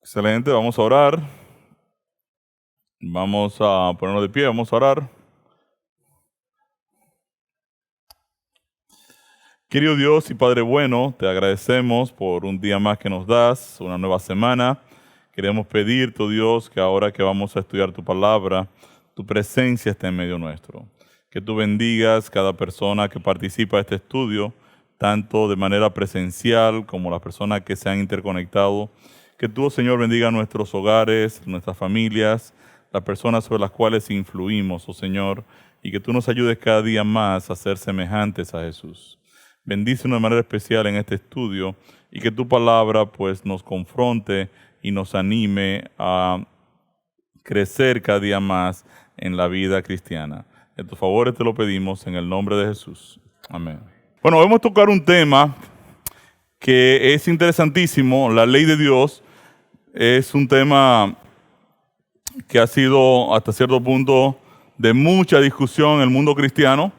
Excelente, vamos a orar. Vamos a ponernos de pie, vamos a orar. Querido Dios y Padre bueno, te agradecemos por un día más que nos das, una nueva semana. Queremos pedirte, oh Dios, que ahora que vamos a estudiar tu palabra, tu presencia esté en medio nuestro. Que tú bendigas cada persona que participa de este estudio, tanto de manera presencial como las personas que se han interconectado. Que tú, oh Señor, bendiga nuestros hogares, nuestras familias, las personas sobre las cuales influimos, oh Señor, y que tú nos ayudes cada día más a ser semejantes a Jesús. Bendícenos de manera especial en este estudio y que tu palabra pues nos confronte y nos anime a crecer cada día más en la vida cristiana. En tus favores te lo pedimos en el nombre de Jesús. Amén. Bueno, vamos a tocar un tema que es interesantísimo. La ley de Dios es un tema que ha sido hasta cierto punto de mucha discusión en el mundo cristiano.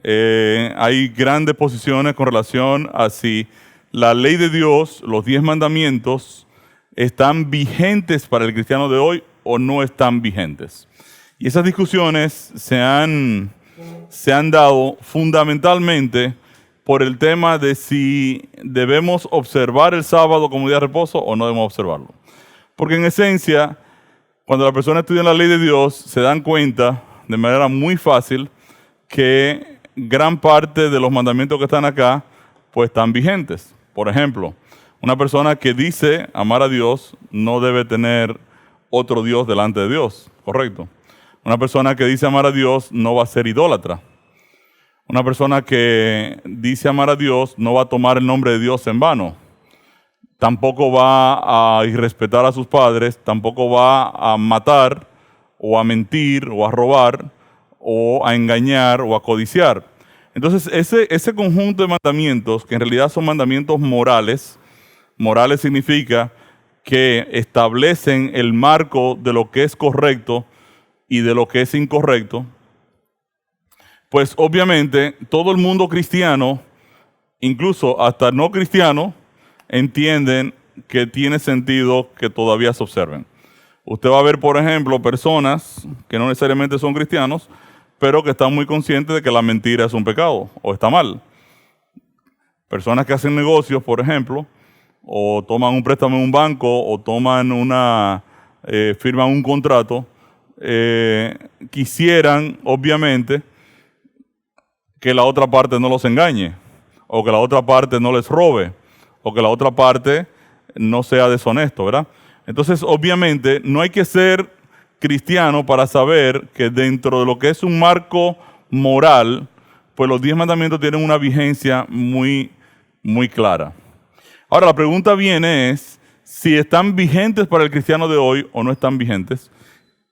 Hay grandes posiciones con relación a si la ley de Dios, los 10 mandamientos, están vigentes para el cristiano de hoy o no están vigentes. Y esas discusiones se han dado fundamentalmente por el tema de si debemos observar el sábado como día de reposo o no debemos observarlo. Porque en esencia, cuando la persona estudia la ley de Dios, se dan cuenta de manera muy fácil que gran parte de los mandamientos que están acá, pues están vigentes. Por ejemplo, una persona que dice amar a Dios no debe tener otro Dios delante de Dios, ¿correcto? Una persona que dice amar a Dios no va a ser idólatra. Una persona que dice amar a Dios no va a tomar el nombre de Dios en vano. Tampoco va a irrespetar a sus padres, tampoco va a matar o a mentir o a robar o a engañar o a codiciar. Entonces, ese conjunto de mandamientos, que en realidad son mandamientos morales significa que establecen el marco de lo que es correcto y de lo que es incorrecto, pues obviamente todo el mundo cristiano, incluso hasta no cristiano, entienden que tiene sentido que todavía se observen. Usted va a ver, por ejemplo, personas que no necesariamente son cristianos, pero que están muy conscientes de que la mentira es un pecado o está mal. Personas que hacen negocios, por ejemplo, o toman un préstamo en un banco o firman un contrato, quisieran, obviamente, que la otra parte no los engañe, o que la otra parte no les robe, o que la otra parte no sea deshonesto, ¿verdad? Entonces, obviamente, no hay que ser cristiano para saber que dentro de lo que es un marco moral, pues los 10 mandamientos tienen una vigencia muy, muy clara. Ahora, la pregunta viene es si están vigentes para el cristiano de hoy o no están vigentes,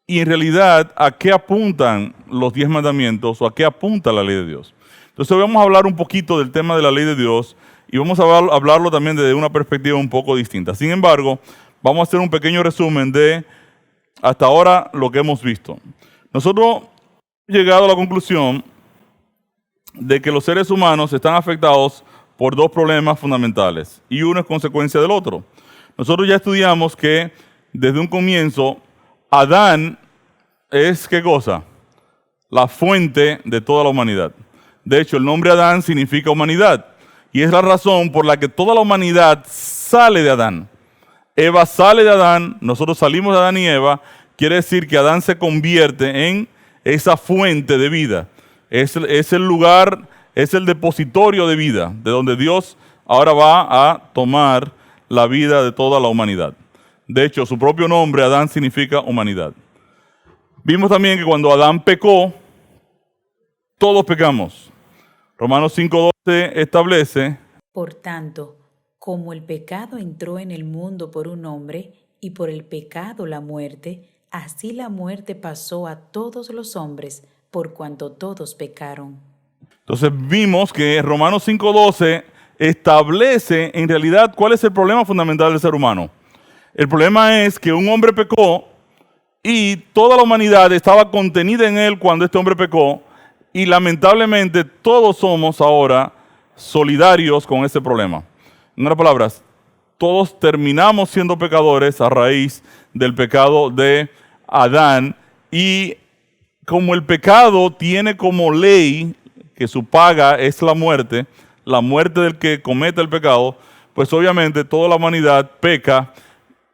y en realidad, ¿a qué apuntan los 10 mandamientos o a qué apunta la ley de Dios? Entonces, vamos a hablar un poquito del tema de la ley de Dios y vamos a hablarlo también desde una perspectiva un poco distinta. Sin embargo, vamos a hacer un pequeño resumen de hasta ahora lo que hemos visto. Nosotros hemos llegado a la conclusión de que los seres humanos están afectados por 2 problemas fundamentales y uno es consecuencia del otro. Nosotros ya estudiamos que desde un comienzo Adán es, ¿qué cosa? La fuente de toda la humanidad. De hecho, el nombre Adán significa humanidad y es la razón por la que toda la humanidad sale de Adán. Eva sale de Adán, nosotros salimos de Adán y Eva, quiere decir que Adán se convierte en esa fuente de vida. Es el lugar, es el depositorio de vida, de donde Dios ahora va a tomar la vida de toda la humanidad. De hecho, su propio nombre, Adán, significa humanidad. Vimos también que cuando Adán pecó, todos pecamos. Romanos 5:12 establece: Por tanto, como el pecado entró en el mundo por un hombre, y por el pecado la muerte, así la muerte pasó a todos los hombres, por cuanto todos pecaron. Entonces vimos que Romanos 5:12 establece en realidad cuál es el problema fundamental del ser humano. El problema es que un hombre pecó y toda la humanidad estaba contenida en él cuando este hombre pecó, y lamentablemente todos somos ahora solidarios con ese problema. En otras palabras, todos terminamos siendo pecadores a raíz del pecado de Adán. Y como el pecado tiene como ley que su paga es la muerte del que comete el pecado, pues obviamente toda la humanidad peca,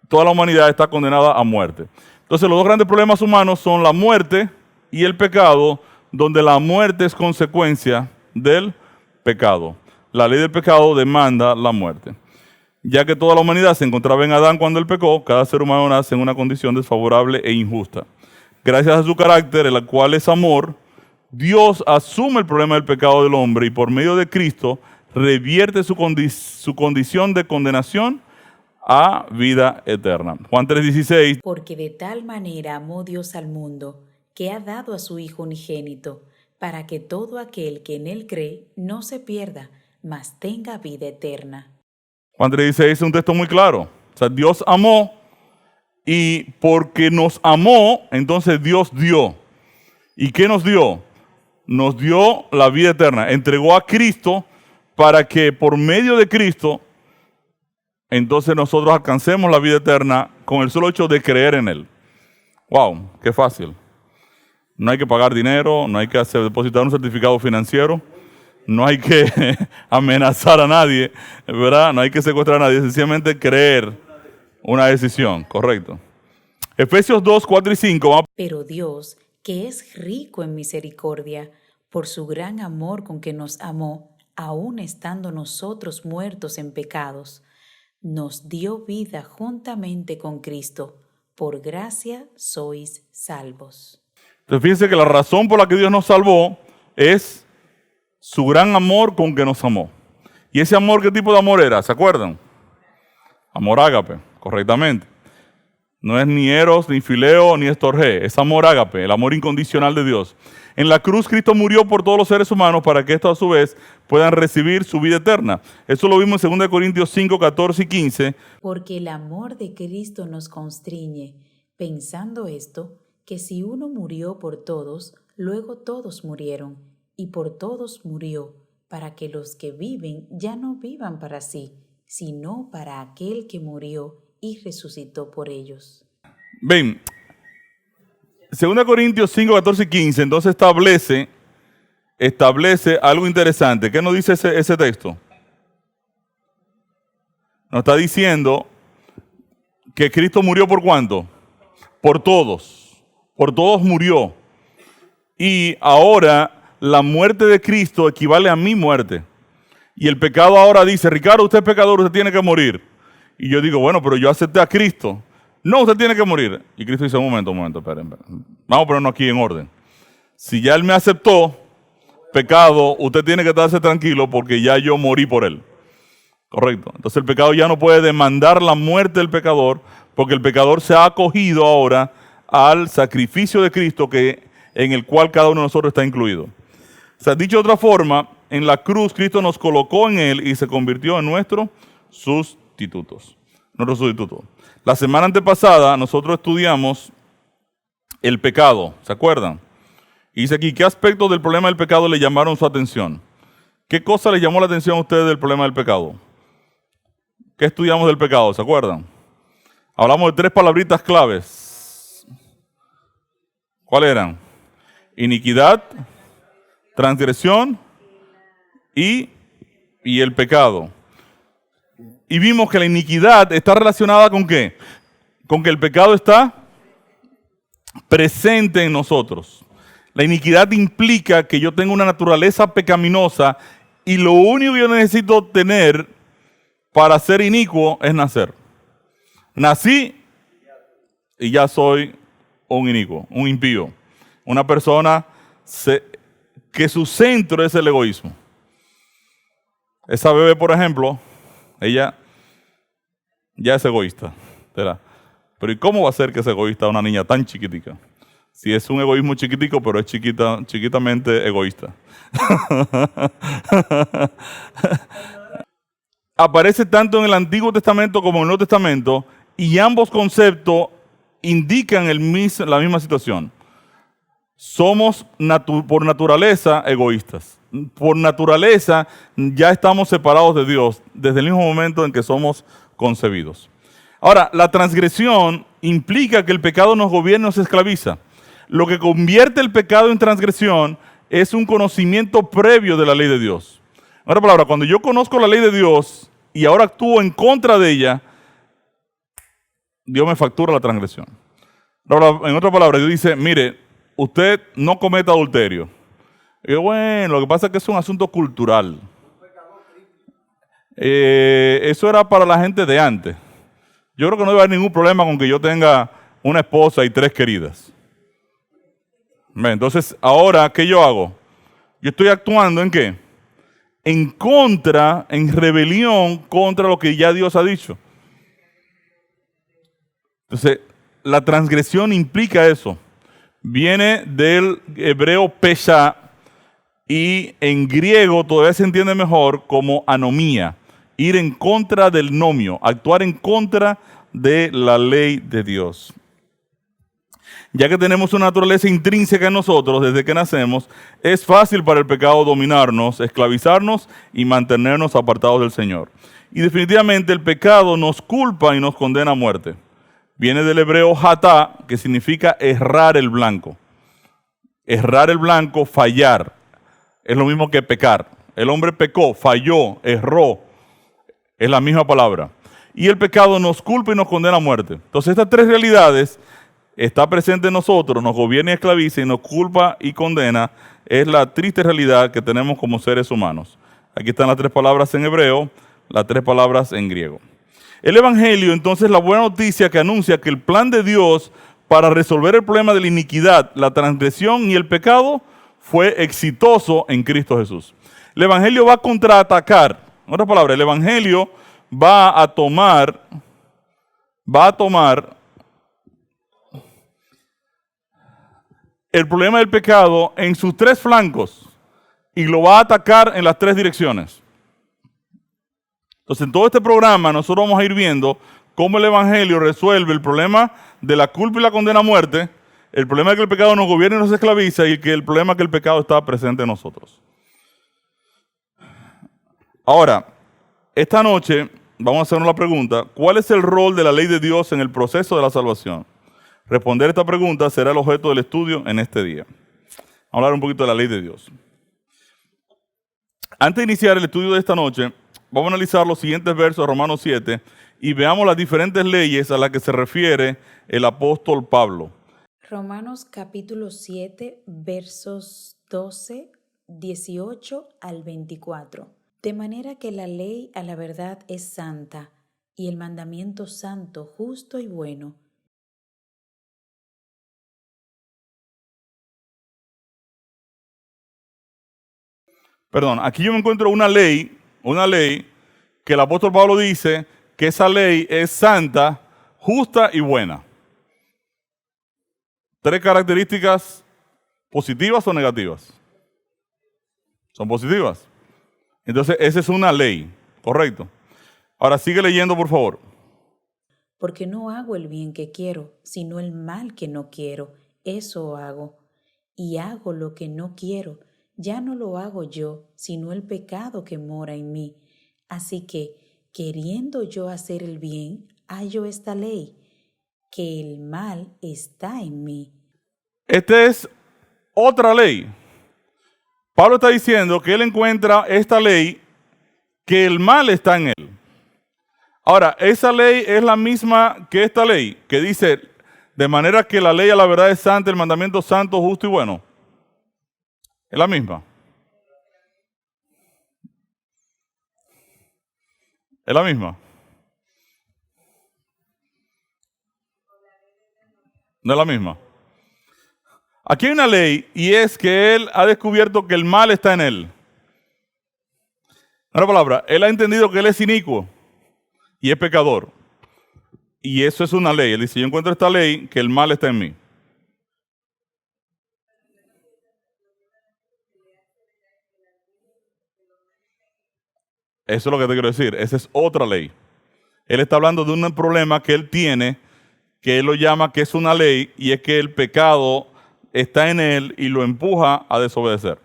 toda la humanidad está condenada a muerte. Entonces los dos grandes problemas humanos son la muerte y el pecado, donde la muerte es consecuencia del pecado. La ley del pecado demanda la muerte. Ya que toda la humanidad se encontraba en Adán cuando él pecó, cada ser humano nace en una condición desfavorable e injusta. Gracias a su carácter, el cual es amor, Dios asume el problema del pecado del hombre y por medio de Cristo revierte su condición de condenación a vida eterna. Juan 3:16. Porque de tal manera amó Dios al mundo, que ha dado a su Hijo unigénito, para que todo aquel que en él cree no se pierda, mas tenga vida eterna. Juan 3:16 es un texto muy claro. O sea, Dios amó y porque nos amó, entonces Dios dio. ¿Y qué nos dio? Nos dio la vida eterna. Entregó a Cristo para que por medio de Cristo, entonces nosotros alcancemos la vida eterna con el solo hecho de creer en Él. ¡Wow! ¡Qué fácil! No hay que pagar dinero, no hay que depositar un certificado financiero, no hay que amenazar a nadie, ¿verdad? No hay que secuestrar a nadie, sencillamente creer una decisión, correcto. Efesios 2, 4 y 5. Pero Dios, que es rico en misericordia, por su gran amor con que nos amó, aun estando nosotros muertos en pecados, nos dio vida juntamente con Cristo. Por gracia sois salvos. Entonces fíjense que la razón por la que Dios nos salvó es su gran amor con que nos amó. ¿Y ese amor qué tipo de amor era? ¿Se acuerdan? Amor ágape, correctamente. No es ni eros, ni fileo, ni estorgé. Es amor ágape, el amor incondicional de Dios. En la cruz Cristo murió por todos los seres humanos para que estos a su vez puedan recibir su vida eterna. Eso lo vimos en 2 Corintios 5, 14 y 15. Porque el amor de Cristo nos constriñe, pensando esto, que si uno murió por todos, luego todos murieron, y por todos murió, para que los que viven ya no vivan para sí, sino para aquel que murió y resucitó por ellos. Ven, 2 Corintios 5, 14 y 15, entonces establece algo interesante. ¿Qué nos dice ese texto? Nos está diciendo que Cristo murió ¿por cuánto? Por todos murió. Y ahora la muerte de Cristo equivale a mi muerte. Y el pecado ahora dice, Ricardo, usted es pecador, usted tiene que morir. Y yo digo, bueno, pero yo acepté a Cristo. No, usted tiene que morir. Y Cristo dice, un momento, esperen. Vamos a ponernos aquí en orden. Si ya Él me aceptó, pecado, usted tiene que estarse tranquilo porque ya yo morí por Él. Correcto. Entonces el pecado ya no puede demandar la muerte del pecador porque el pecador se ha acogido ahora al sacrificio de Cristo en el cual cada uno de nosotros está incluido. O sea, dicho de otra forma, en la cruz Cristo nos colocó en Él y se convirtió en nuestro sustituto. La semana antepasada nosotros estudiamos el pecado, ¿se acuerdan? Y dice aquí, ¿qué aspectos del problema del pecado le llamaron su atención? ¿Qué cosa le llamó la atención a ustedes del problema del pecado? ¿Qué estudiamos del pecado? ¿Se acuerdan? Hablamos de 3 palabritas claves. ¿Cuáles eran? Iniquidad, transgresión y el pecado. Y vimos que la iniquidad está relacionada ¿con qué? Con que el pecado está presente en nosotros. La iniquidad implica que yo tengo una naturaleza pecaminosa y lo único que yo necesito tener para ser inicuo es nacer. Nací y ya soy un inicuo, un impío. Una persona que su centro es el egoísmo. Esa bebé, por ejemplo, ella ya es egoísta. ¿Verdad? Pero ¿y cómo va a ser que es egoísta una niña tan chiquitica? Si es un egoísmo chiquitico, pero es chiquitamente egoísta. Aparece tanto en el Antiguo Testamento como en el Nuevo Testamento y ambos conceptos indican la misma situación. Somos por naturaleza egoístas. Por naturaleza ya estamos separados de Dios desde el mismo momento en que somos concebidos. Ahora, la transgresión implica que el pecado nos gobierna y nos esclaviza. Lo que convierte el pecado en transgresión es un conocimiento previo de la ley de Dios. En otra palabra, cuando yo conozco la ley de Dios y ahora actúo en contra de ella, Dios me factura la transgresión. En otra palabra, Dios dice, mire, usted no cometa adulterio. Y yo, bueno, lo que pasa es que es un asunto cultural. Eso era para la gente de antes. Yo creo que no debe haber ningún problema con que yo tenga una esposa y 3 queridas. Entonces, ahora, ¿qué yo hago? Yo estoy actuando ¿en qué? En contra, en rebelión contra lo que ya Dios ha dicho. Entonces, la transgresión implica eso. Viene del hebreo pesha y en griego todavía se entiende mejor como anomía. Ir en contra del nomio, actuar en contra de la ley de Dios. Ya que tenemos una naturaleza intrínseca en nosotros desde que nacemos, es fácil para el pecado dominarnos, esclavizarnos y mantenernos apartados del Señor. Y definitivamente el pecado nos culpa y nos condena a muerte. Viene del hebreo hatá, que significa errar el blanco. Errar el blanco, fallar. Es lo mismo que pecar. El hombre pecó, falló, erró. Es la misma palabra. Y el pecado nos culpa y nos condena a muerte. Entonces estas 3 realidades está presente en nosotros, nos gobierna y esclaviza y nos culpa y condena. Es la triste realidad que tenemos como seres humanos. Aquí están las 3 palabras en hebreo, las 3 palabras en griego. El Evangelio, entonces, la buena noticia que anuncia que el plan de Dios para resolver el problema de la iniquidad, la transgresión y el pecado fue exitoso en Cristo Jesús. El Evangelio va a contraatacar. En otras palabras, el Evangelio va a tomar el problema del pecado en sus 3 flancos y lo va a atacar en las 3 direcciones. Entonces, en todo este programa nosotros vamos a ir viendo cómo el Evangelio resuelve el problema de la culpa y la condena a muerte, el problema de que el pecado nos gobierna y nos esclaviza y el problema que el pecado está presente en nosotros. Ahora, esta noche vamos a hacernos la pregunta, ¿cuál es el rol de la ley de Dios en el proceso de la salvación? Responder esta pregunta será el objeto del estudio en este día. Vamos a hablar un poquito de la ley de Dios. Antes de iniciar el estudio de esta noche, vamos a analizar los siguientes versos de Romanos 7 y veamos las diferentes leyes a las que se refiere el apóstol Pablo. Romanos capítulo 7, versos 12, 18 al 24. De manera que la ley a la verdad es santa, y el mandamiento santo, justo y bueno. Perdón, aquí yo me encuentro una ley que el apóstol Pablo dice que esa ley es santa, justa y buena. 3 características positivas o negativas. Son positivas. Entonces, esa es una ley, correcto. Ahora sigue leyendo, por favor. Porque no hago el bien que quiero, sino el mal que no quiero, eso hago. Y hago lo que no quiero, ya no lo hago yo, sino el pecado que mora en mí. Así que, queriendo yo hacer el bien, hallo esta ley, que el mal está en mí. Esta es otra ley. Pablo está diciendo que él encuentra esta ley, que el mal está en él. Ahora, esa ley es la misma que esta ley, que dice, de manera que la ley a la verdad es santa, el mandamiento santo, justo y bueno. Es la misma. Es la misma. No es la misma. Aquí hay una ley y es que él ha descubierto que el mal está en él. En otra palabra, él ha entendido que él es inicuo y es pecador. Y eso es una ley. Él dice, yo encuentro esta ley que el mal está en mí. Eso es lo que te quiero decir. Esa es otra ley. Él está hablando de un problema que él tiene, que él lo llama que es una ley, y es que el pecado está en él y lo empuja a desobedecer.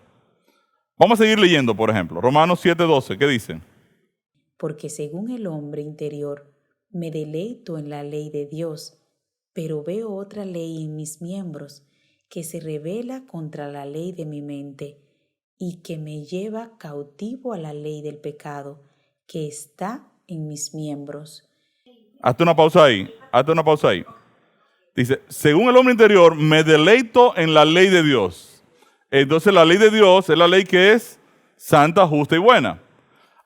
Vamos a seguir leyendo, por ejemplo, Romanos 7:12, ¿qué dice? Porque según el hombre interior, Me deleito en la ley de Dios, pero veo otra ley en mis miembros que se rebela contra la ley de mi mente y que me lleva cautivo a la ley del pecado que está en mis miembros. Hazte una pausa ahí. Dice, según el hombre interior, me deleito en la ley de Dios. Entonces la ley de Dios es la ley que es santa, justa y buena.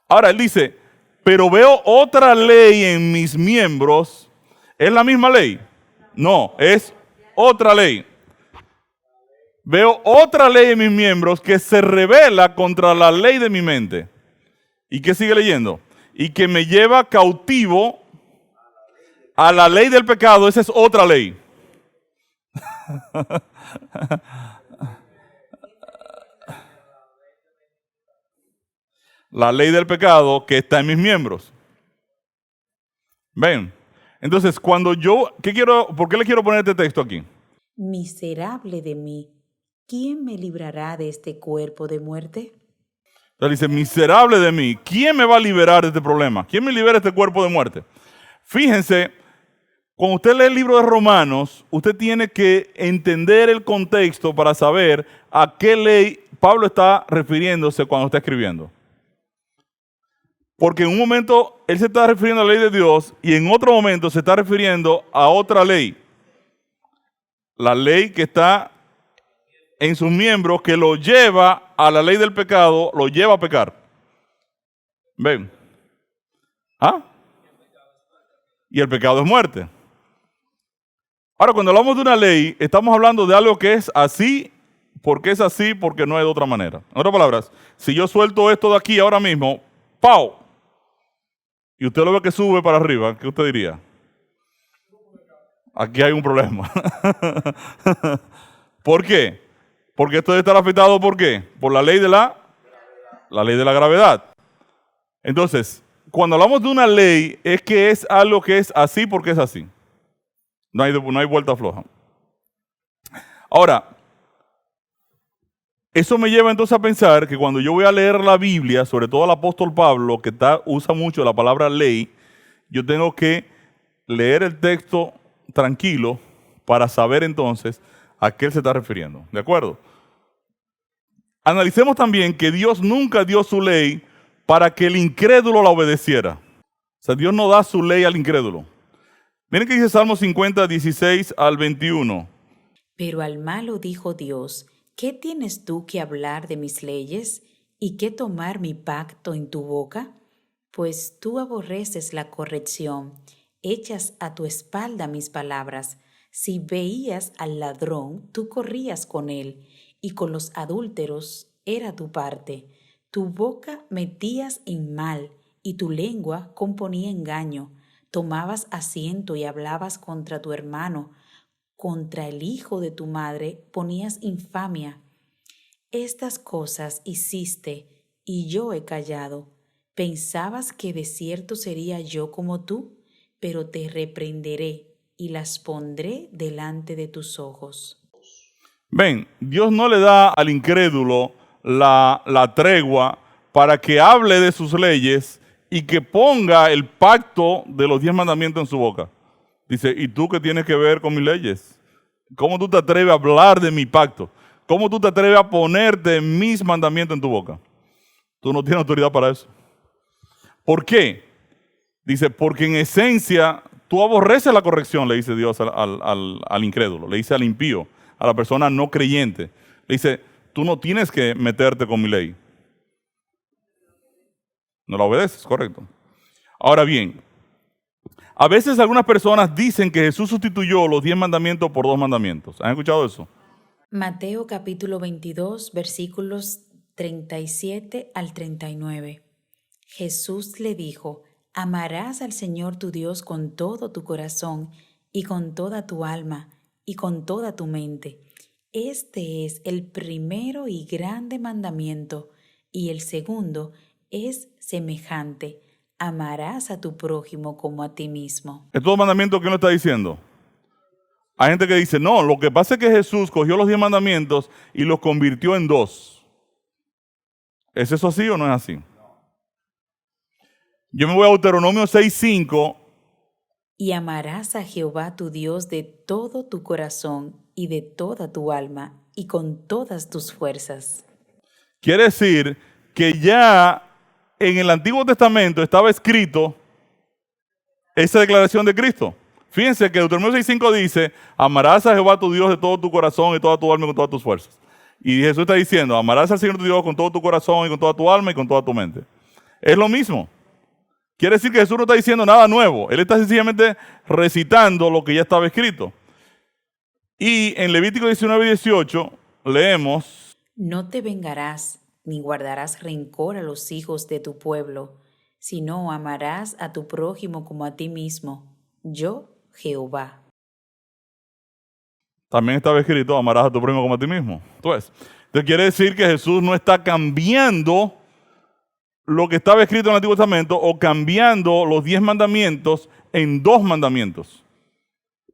Ahora él dice, pero veo otra ley en mis miembros. ¿Es la misma ley? No, es otra ley. Veo otra ley en mis miembros que se rebela contra la ley de mi mente. ¿Y qué sigue leyendo? Y que me lleva cautivo a la ley del pecado. Esa es otra ley. La ley del pecado que está en mis miembros. ¿Ven? Entonces, ¿por qué le quiero poner este texto aquí? Miserable de mí, ¿quién me librará de este cuerpo de muerte? Entonces dice, miserable de mí, ¿quién me va a liberar de este problema? ¿Quién me libera de este cuerpo de muerte? Fíjense, cuando usted lee el libro de Romanos, usted tiene que entender el contexto para saber a qué ley Pablo está refiriéndose cuando está escribiendo. Porque en un momento él se está refiriendo a la ley de Dios y en otro momento se está refiriendo a otra ley. La ley que está en sus miembros que lo lleva a la ley del pecado, lo lleva a pecar. ¿Ven? ¿Ah? Y el pecado es muerte. Ahora, cuando hablamos de una ley, estamos hablando de algo que es así, porque no es de otra manera. En otras palabras, si yo suelto esto de aquí ahora mismo, ¡pau! Y usted lo ve que sube para arriba, ¿qué usted diría? Aquí hay un problema. ¿Por qué? Porque esto debe estar afectado, ¿por qué? Por la ley de la gravedad. Entonces, cuando hablamos de una ley, es que es algo que es así porque es así. No hay vuelta floja. Ahora, eso me lleva entonces a pensar que cuando yo voy a leer la Biblia, sobre todo el apóstol Pablo, que usa mucho la palabra ley, yo tengo que leer el texto tranquilo para saber entonces a qué él se está refiriendo. ¿De acuerdo? Analicemos también que Dios nunca dio su ley para que el incrédulo la obedeciera. O sea, Dios no da su ley al incrédulo. Miren que dice Salmo 50, 16 al 21. Pero al malo dijo Dios, ¿qué tienes tú que hablar de mis leyes y qué tomar mi pacto en tu boca? Pues tú aborreces la corrección, echas a tu espalda mis palabras. Si veías al ladrón, tú corrías con él, y con los adúlteros era tu parte. Tu boca metías en mal, y tu lengua componía engaño. Tomabas asiento y hablabas contra tu hermano. Contra el hijo de tu madre ponías infamia. Estas cosas hiciste, y yo he callado. Pensabas que de cierto sería yo como tú, pero te reprenderé y las pondré delante de tus ojos. Ven, Dios no le da al incrédulo la tregua para que hable de sus leyes y que ponga el pacto de los 10 mandamientos en su boca. Dice, ¿y tú qué tienes que ver con mis leyes? ¿Cómo tú te atreves a hablar de mi pacto? ¿Cómo tú te atreves a ponerte mis mandamientos en tu boca? Tú no tienes autoridad para eso. ¿Por qué? Dice, porque en esencia tú aborreces la corrección, le dice Dios al incrédulo, le dice al impío, a la persona no creyente. Le dice, tú no tienes que meterte con mi ley. No la obedeces, correcto. Ahora bien, a veces algunas personas dicen que Jesús sustituyó los 10 mandamientos por 2 mandamientos. ¿Han escuchado eso? Mateo capítulo 22, versículos 37 al 39. Jesús le dijo, amarás al Señor tu Dios con todo tu corazón y con toda tu alma y con toda tu mente. Este es el primero y grande mandamiento, y el segundo es semejante. Amarás a tu prójimo como a ti mismo. Estos 2 mandamientos, ¿qué nos está diciendo? Hay gente que dice, no, lo que pasa es que Jesús cogió los 10 mandamientos y los convirtió en 2. ¿Es eso así o no es así? Yo me voy a Deuteronomio 6:5 Y amarás a Jehová tu Dios de todo tu corazón y de toda tu alma y con todas tus fuerzas. Quiere decir que ya en el Antiguo Testamento estaba escrito esa declaración de Cristo. Fíjense que Deuteronomio 6:5 dice, amarás a Jehová tu Dios de todo tu corazón y toda tu alma y con todas tus fuerzas. Y Jesús está diciendo, amarás al Señor tu Dios con todo tu corazón y con toda tu alma y con toda tu mente. Es lo mismo. Quiere decir que Jesús no está diciendo nada nuevo. Él está sencillamente recitando lo que ya estaba escrito. Y en Levítico 19:18 leemos, No te vengarás ni guardarás rencor a los hijos de tu pueblo, sino amarás a tu prójimo como a ti mismo. Yo, Jehová. también estaba escrito, amarás a tu prójimo como a ti mismo. Entonces quiere decir que Jesús no está cambiando lo que estaba escrito en el Antiguo Testamento o cambiando los 10 mandamientos en 2 mandamientos.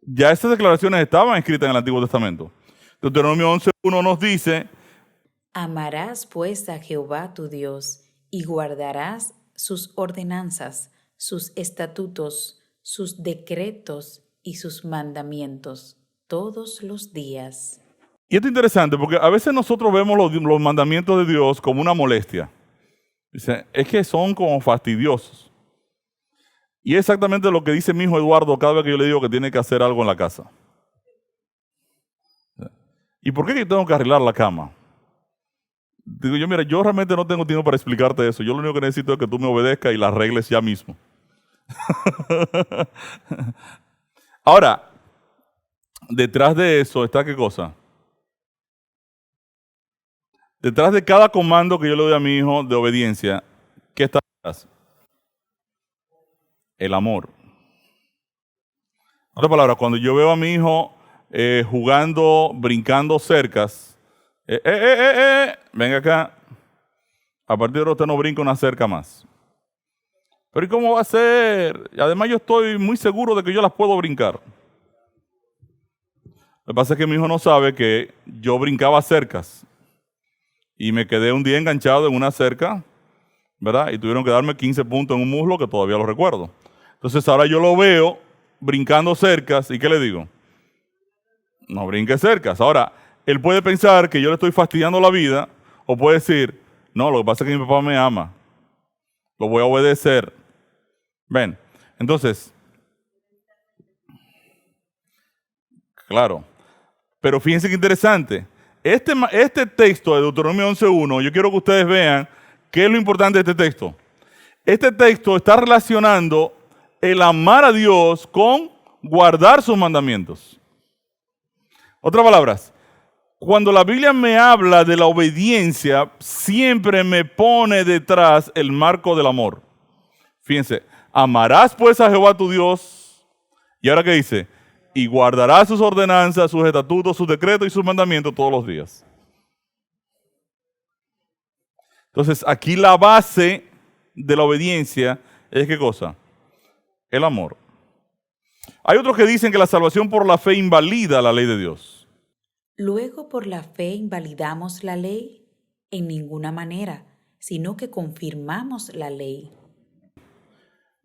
Ya esas declaraciones estaban escritas en el Antiguo Testamento. Deuteronomio 11:1 nos dice, Amarás pues a Jehová tu Dios y guardarás sus ordenanzas, sus estatutos, sus decretos y sus mandamientos todos los días. y esto es interesante porque a veces nosotros vemos los mandamientos de Dios como una molestia. Dice, es que son como fastidiosos. Y es exactamente lo que dice mi hijo Eduardo cada vez que yo le digo que tiene que hacer algo en la casa. ¿Y por qué yo tengo que arreglar la cama? Digo yo, mira, yo realmente no tengo tiempo para explicarte eso. Yo lo único que necesito es que tú me obedezcas y la arregles ya mismo. Ahora, detrás de eso está ¿qué cosa? Detrás de cada comando que yo le doy a mi hijo de obediencia, ¿qué está detrás? El amor. En otras palabras, cuando yo veo a mi hijo jugando, brincando cercas, venga acá, a partir de ahora usted no brinca una cerca más. Pero ¿y cómo va a ser? Y además yo estoy muy seguro de que yo las puedo brincar. Lo que pasa es que mi hijo no sabe que yo brincaba cercas y me quedé un día enganchado en una cerca, ¿verdad? Y tuvieron que darme 15 puntos en un muslo que todavía lo recuerdo. Entonces ahora yo lo veo brincando cercas y ¿qué le digo? No brinque cercas. Ahora, él puede pensar que yo le estoy fastidiando la vida o puede decir, no, lo que pasa es que mi papá me ama, lo voy a obedecer. Ven, entonces, claro, pero fíjense qué interesante. Este texto de Deuteronomio 11:1, yo quiero que ustedes vean qué es lo importante de este texto. Este texto está relacionando el amar a Dios con guardar sus mandamientos. Otras palabras, cuando la Biblia me habla de la obediencia, siempre me pone detrás el marco del amor. Fíjense, amarás pues a Jehová tu Dios. ¿Y ahora qué dice? Y guardarás sus ordenanzas, sus estatutos, sus decretos y sus mandamientos todos los días. Entonces, aquí la base de la obediencia es ¿qué cosa? El amor. Hay otros que dicen que la salvación por la fe invalida la ley de Dios. Luego por la fe invalidamos la ley en ninguna manera, sino que confirmamos la ley.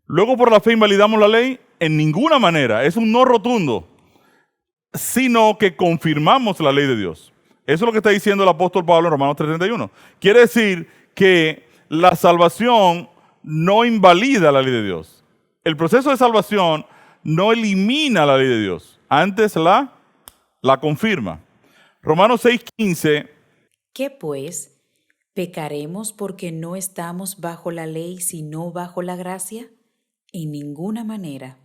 Luego por la fe invalidamos la ley en ninguna manera. Es un no rotundo. Sino que confirmamos la ley de Dios. Eso es lo que está diciendo el apóstol Pablo en Romanos 3:31. Quiere decir que la salvación no invalida la ley de Dios. El proceso de salvación no elimina la ley de Dios. Antes la confirma. Romanos 6:15. ¿Qué pues? ¿Pecaremos porque no estamos bajo la ley, sino bajo la gracia? En ninguna manera.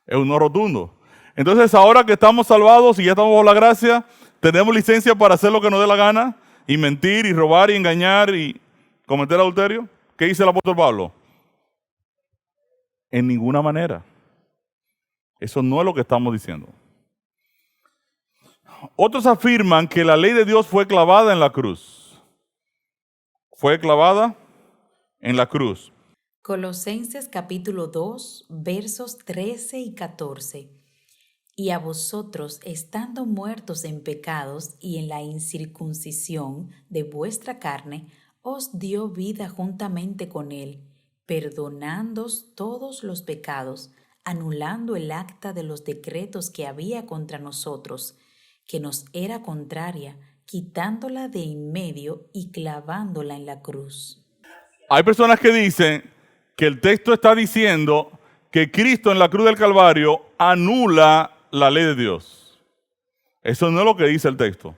Es un no rotundo. Entonces, ahora que estamos salvados y ya estamos bajo la gracia, tenemos licencia para hacer lo que nos dé la gana y mentir y robar y engañar y cometer adulterio. ¿Qué dice el apóstol Pablo? En ninguna manera. Eso no es lo que estamos diciendo. Otros afirman que la ley de Dios fue clavada en la cruz. Fue clavada en la cruz. Colosenses capítulo 2, versos 13 y 14. Y a vosotros, estando muertos en pecados y en la incircuncisión de vuestra carne, os dio vida juntamente con él, perdonándoos todos los pecados, anulando el acta de los decretos que había contra nosotros, que nos era contraria, quitándola de en medio y clavándola en la cruz. Hay personas que dicen que el texto está diciendo que Cristo en la cruz del Calvario anula la ley de Dios. Eso no es lo que dice el texto.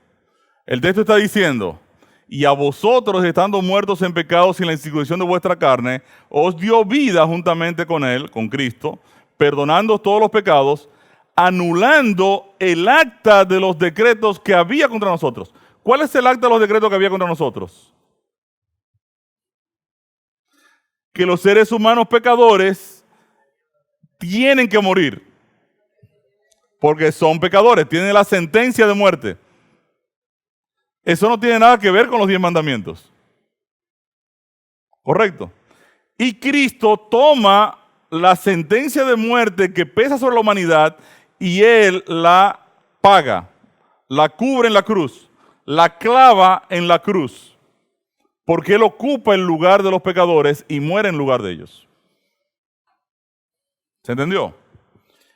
El texto está diciendo, y a vosotros, estando muertos en pecados y en la incircuncisión de vuestra carne, os dio vida juntamente con Él, con Cristo, perdonando todos los pecados, anulando el acta de los decretos que había contra nosotros. ¿Cuál es el acta de los decretos que había contra nosotros? Que los seres humanos pecadores tienen que morir, porque son pecadores, tienen la sentencia de muerte. Eso no tiene nada que ver con los 10 mandamientos. ¿Correcto? Y Cristo toma la sentencia de muerte que pesa sobre la humanidad y Él la paga, la cubre en la cruz, la clava en la cruz, porque Él ocupa el lugar de los pecadores y muere en lugar de ellos. ¿Se entendió?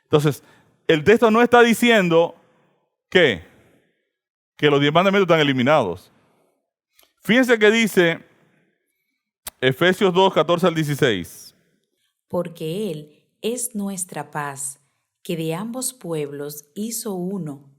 Entonces, el texto no está diciendo que los 10 mandamientos están eliminados. Fíjense que dice Efesios 2, 14 al 16. Porque Él es nuestra paz, que de ambos pueblos hizo uno,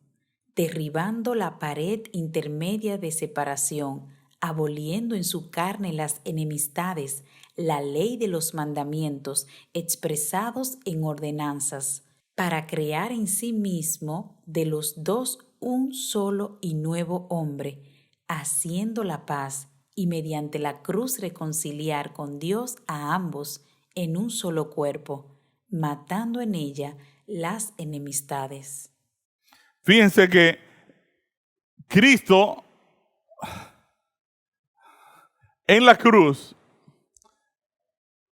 derribando la pared intermedia de separación, aboliendo en su carne las enemistades, la ley de los mandamientos expresados en ordenanzas, para crear en sí mismo de los dos un solo y nuevo hombre, haciendo la paz y mediante la cruz reconciliar con Dios a ambos en un solo cuerpo, matando en ella las enemistades. Fíjense que Cristo en la cruz,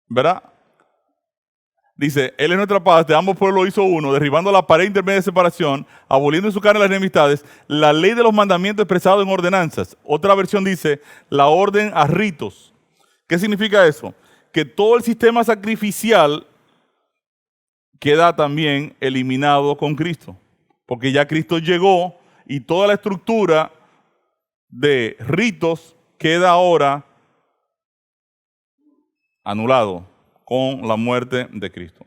¿verdad? Dice, Él es nuestra paz, de ambos pueblos hizo uno, derribando la pared intermedia de separación, aboliendo en su carne las enemistades, la ley de los mandamientos expresados en ordenanzas. Otra versión dice, la orden a ritos. ¿Qué significa eso? Que todo el sistema sacrificial queda también eliminado con Cristo, porque ya Cristo llegó y toda la estructura de ritos queda ahora anulado con la muerte de Cristo.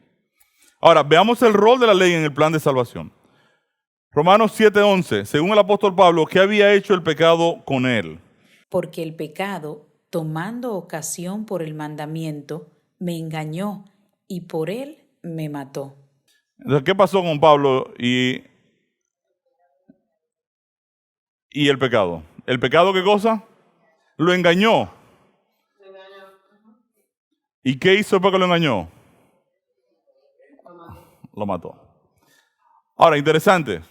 Ahora, veamos el rol de la ley en el plan de salvación. Romanos 7:11, según el apóstol Pablo, ¿qué había hecho el pecado con él? Porque el pecado, tomando ocasión por el mandamiento, me engañó y por él me mató. Entonces, ¿qué pasó con Pablo y el pecado? ¿El pecado qué cosa? Lo engañó. ¿Y qué hizo para que lo engañó? Lo mató. Ahora, interesante.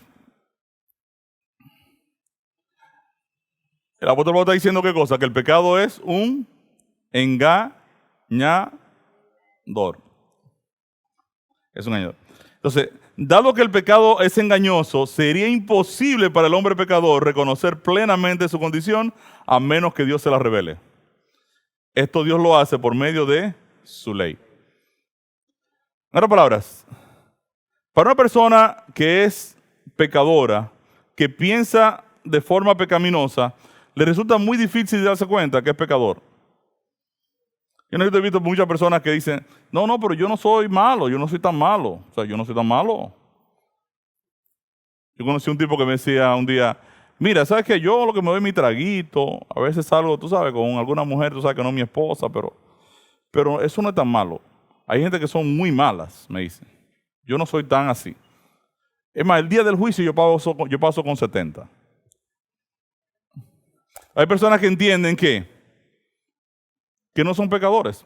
El apóstol Pablo está diciendo qué cosa, que el pecado es un engañador. Es un engañador. Entonces, dado que el pecado es engañoso, sería imposible para el hombre pecador reconocer plenamente su condición a menos que Dios se la revele. Esto Dios lo hace por medio de su ley. En otras palabras, para una persona que es pecadora, que piensa de forma pecaminosa, le resulta muy difícil darse cuenta que es pecador. Yo no he visto muchas personas que dicen, no, pero yo no soy malo, yo no soy tan malo. O sea, yo no soy tan malo. Yo conocí un tipo que me decía un día, mira, ¿sabes qué? Yo lo que me doy mi traguito, a veces salgo, tú sabes, con alguna mujer, tú sabes que no es mi esposa, pero eso no es tan malo. Hay gente que son muy malas, me dicen. Yo no soy tan así. Es más, el día del juicio yo paso con 70. Hay personas que entienden que no son pecadores.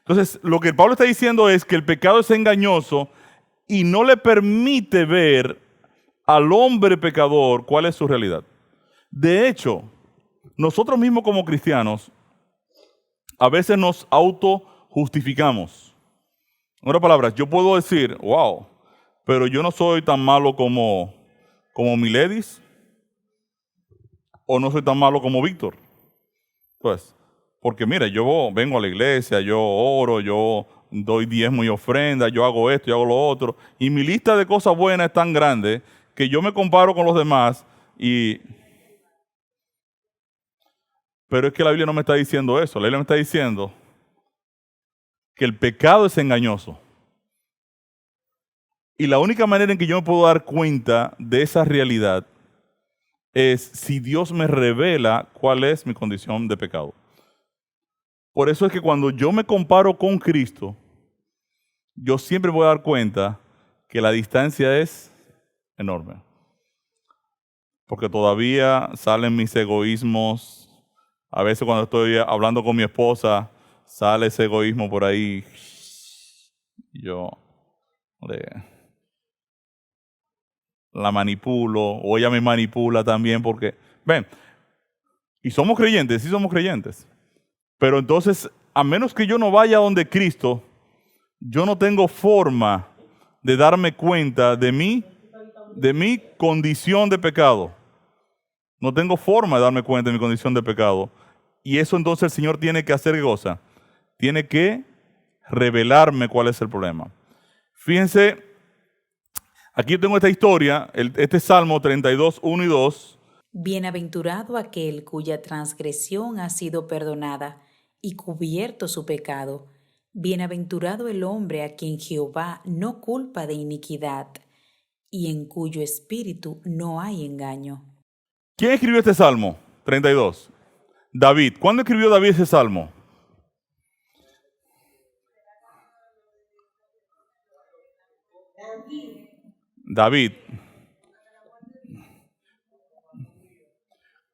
Entonces, lo que Pablo está diciendo es que el pecado es engañoso y no le permite ver al hombre pecador cuál es su realidad. De hecho, nosotros mismos como cristianos a veces nos autojustificamos. En otras palabras, yo puedo decir, wow, pero yo no soy tan malo como Miledis, o no soy tan malo como Víctor. Pues, porque mira, yo vengo a la iglesia, yo oro, yo doy diezmo y ofrenda, yo hago esto, yo hago lo otro, y mi lista de cosas buenas es tan grande que yo me comparo con los demás pero es que la Biblia no me está diciendo eso. La Biblia me está diciendo que el pecado es engañoso. Y la única manera en que yo me puedo dar cuenta de esa realidad es si Dios me revela cuál es mi condición de pecado. Por eso es que cuando yo me comparo con Cristo, yo siempre voy a dar cuenta que la distancia es enorme. Porque todavía salen mis egoísmos. A veces cuando estoy hablando con mi esposa, sale ese egoísmo por ahí. Yo la manipulo, o ella me manipula también porque, ven, y somos creyentes, sí somos creyentes. Pero entonces, a menos que yo no vaya donde Cristo, yo no tengo forma de darme cuenta de mi condición de pecado. No tengo forma de darme cuenta de mi condición de pecado. Y eso entonces el Señor tiene que hacer, ¿qué cosa? Tiene que revelarme cuál es el problema. Fíjense, aquí yo tengo esta historia, este Salmo 32, 1 y 2. Bienaventurado aquel cuya transgresión ha sido perdonada y cubierto su pecado. Bienaventurado el hombre a quien Jehová no culpa de iniquidad y en cuyo espíritu no hay engaño. ¿Quién escribió este Salmo 32? David. ¿Cuándo escribió David ese Salmo? David.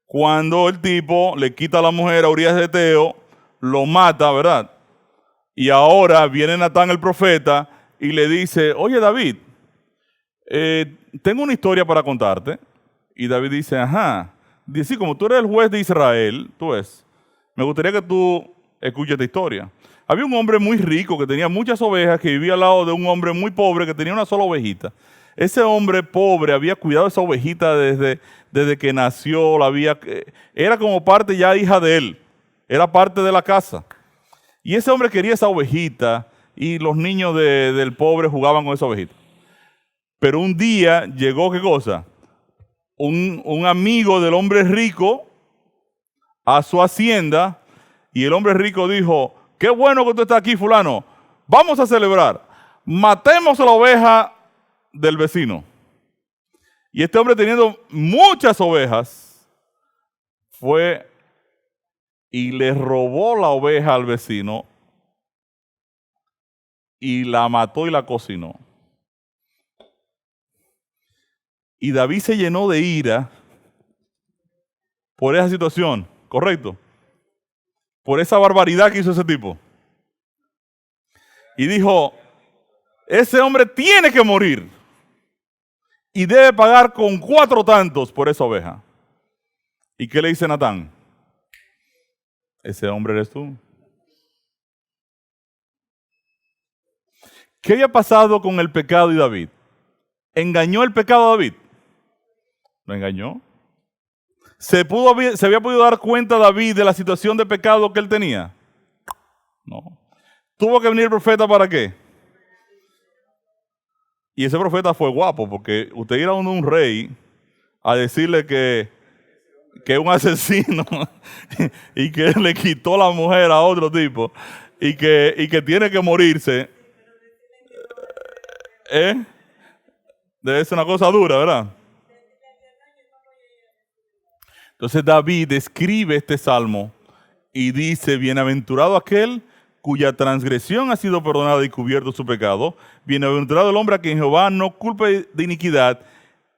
Cuando el tipo le quita a la mujer a Urías de Eteo, lo mata, ¿verdad? Y ahora viene Natán el profeta y le dice, oye David, tengo una historia para contarte. Y David dice, ajá. Dice, sí, como tú eres el juez de Israel, tú ves, me gustaría que tú escuches esta historia. Había un hombre muy rico que tenía muchas ovejas, que vivía al lado de un hombre muy pobre que tenía una sola ovejita. Ese hombre pobre había cuidado de esa ovejita desde que nació, era como parte ya hija de él, era parte de la casa. Y ese hombre quería esa ovejita y los niños del pobre jugaban con esa ovejita. Pero un día llegó, ¿qué cosa? Un amigo del hombre rico a su hacienda y el hombre rico dijo, qué bueno que tú estás aquí, fulano, vamos a celebrar, matemos a la oveja del vecino. Y este hombre, teniendo muchas ovejas, fue y le robó la oveja al vecino y la mató y la cocinó. Y David se llenó de ira por esa situación, ¿correcto? Por esa barbaridad que hizo ese tipo. Y dijo, ese hombre tiene que morir y debe pagar con 4 tantos por esa oveja. ¿Y qué le dice Natán? Ese hombre eres tú. ¿Qué había pasado con el pecado y David? ¿Engañó el pecado a David? ¿Lo engañó? ¿Se había podido dar cuenta David de la situación de pecado que él tenía? No. ¿Tuvo que venir el profeta para qué? Y ese profeta fue guapo, porque usted ir a un rey a decirle que es un asesino y que le quitó la mujer a otro tipo y que tiene que morirse, debe ser una cosa dura, ¿verdad? Entonces David escribe este salmo y dice, bienaventurado aquel cuya transgresión ha sido perdonada y cubierto su pecado, bienaventurado el hombre a quien Jehová no culpa de iniquidad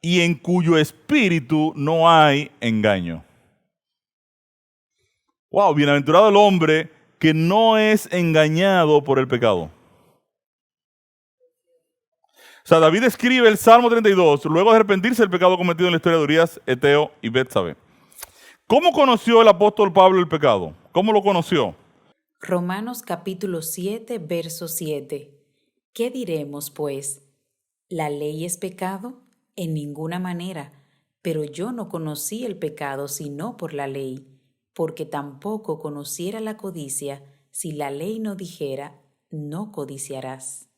y en cuyo espíritu no hay engaño. Wow, bienaventurado el hombre que no es engañado por el pecado. O sea, David escribe el Salmo 32 luego de arrepentirse del pecado cometido en la historia de Urías, Eteo y Betsabé. ¿Cómo conoció el apóstol Pablo el pecado? ¿Cómo lo conoció? Romanos capítulo 7, verso 7. ¿Qué diremos, pues? ¿La ley es pecado? En ninguna manera. Pero yo no conocí el pecado sino por la ley, porque tampoco conociera la codicia si la ley no dijera, no codiciarás.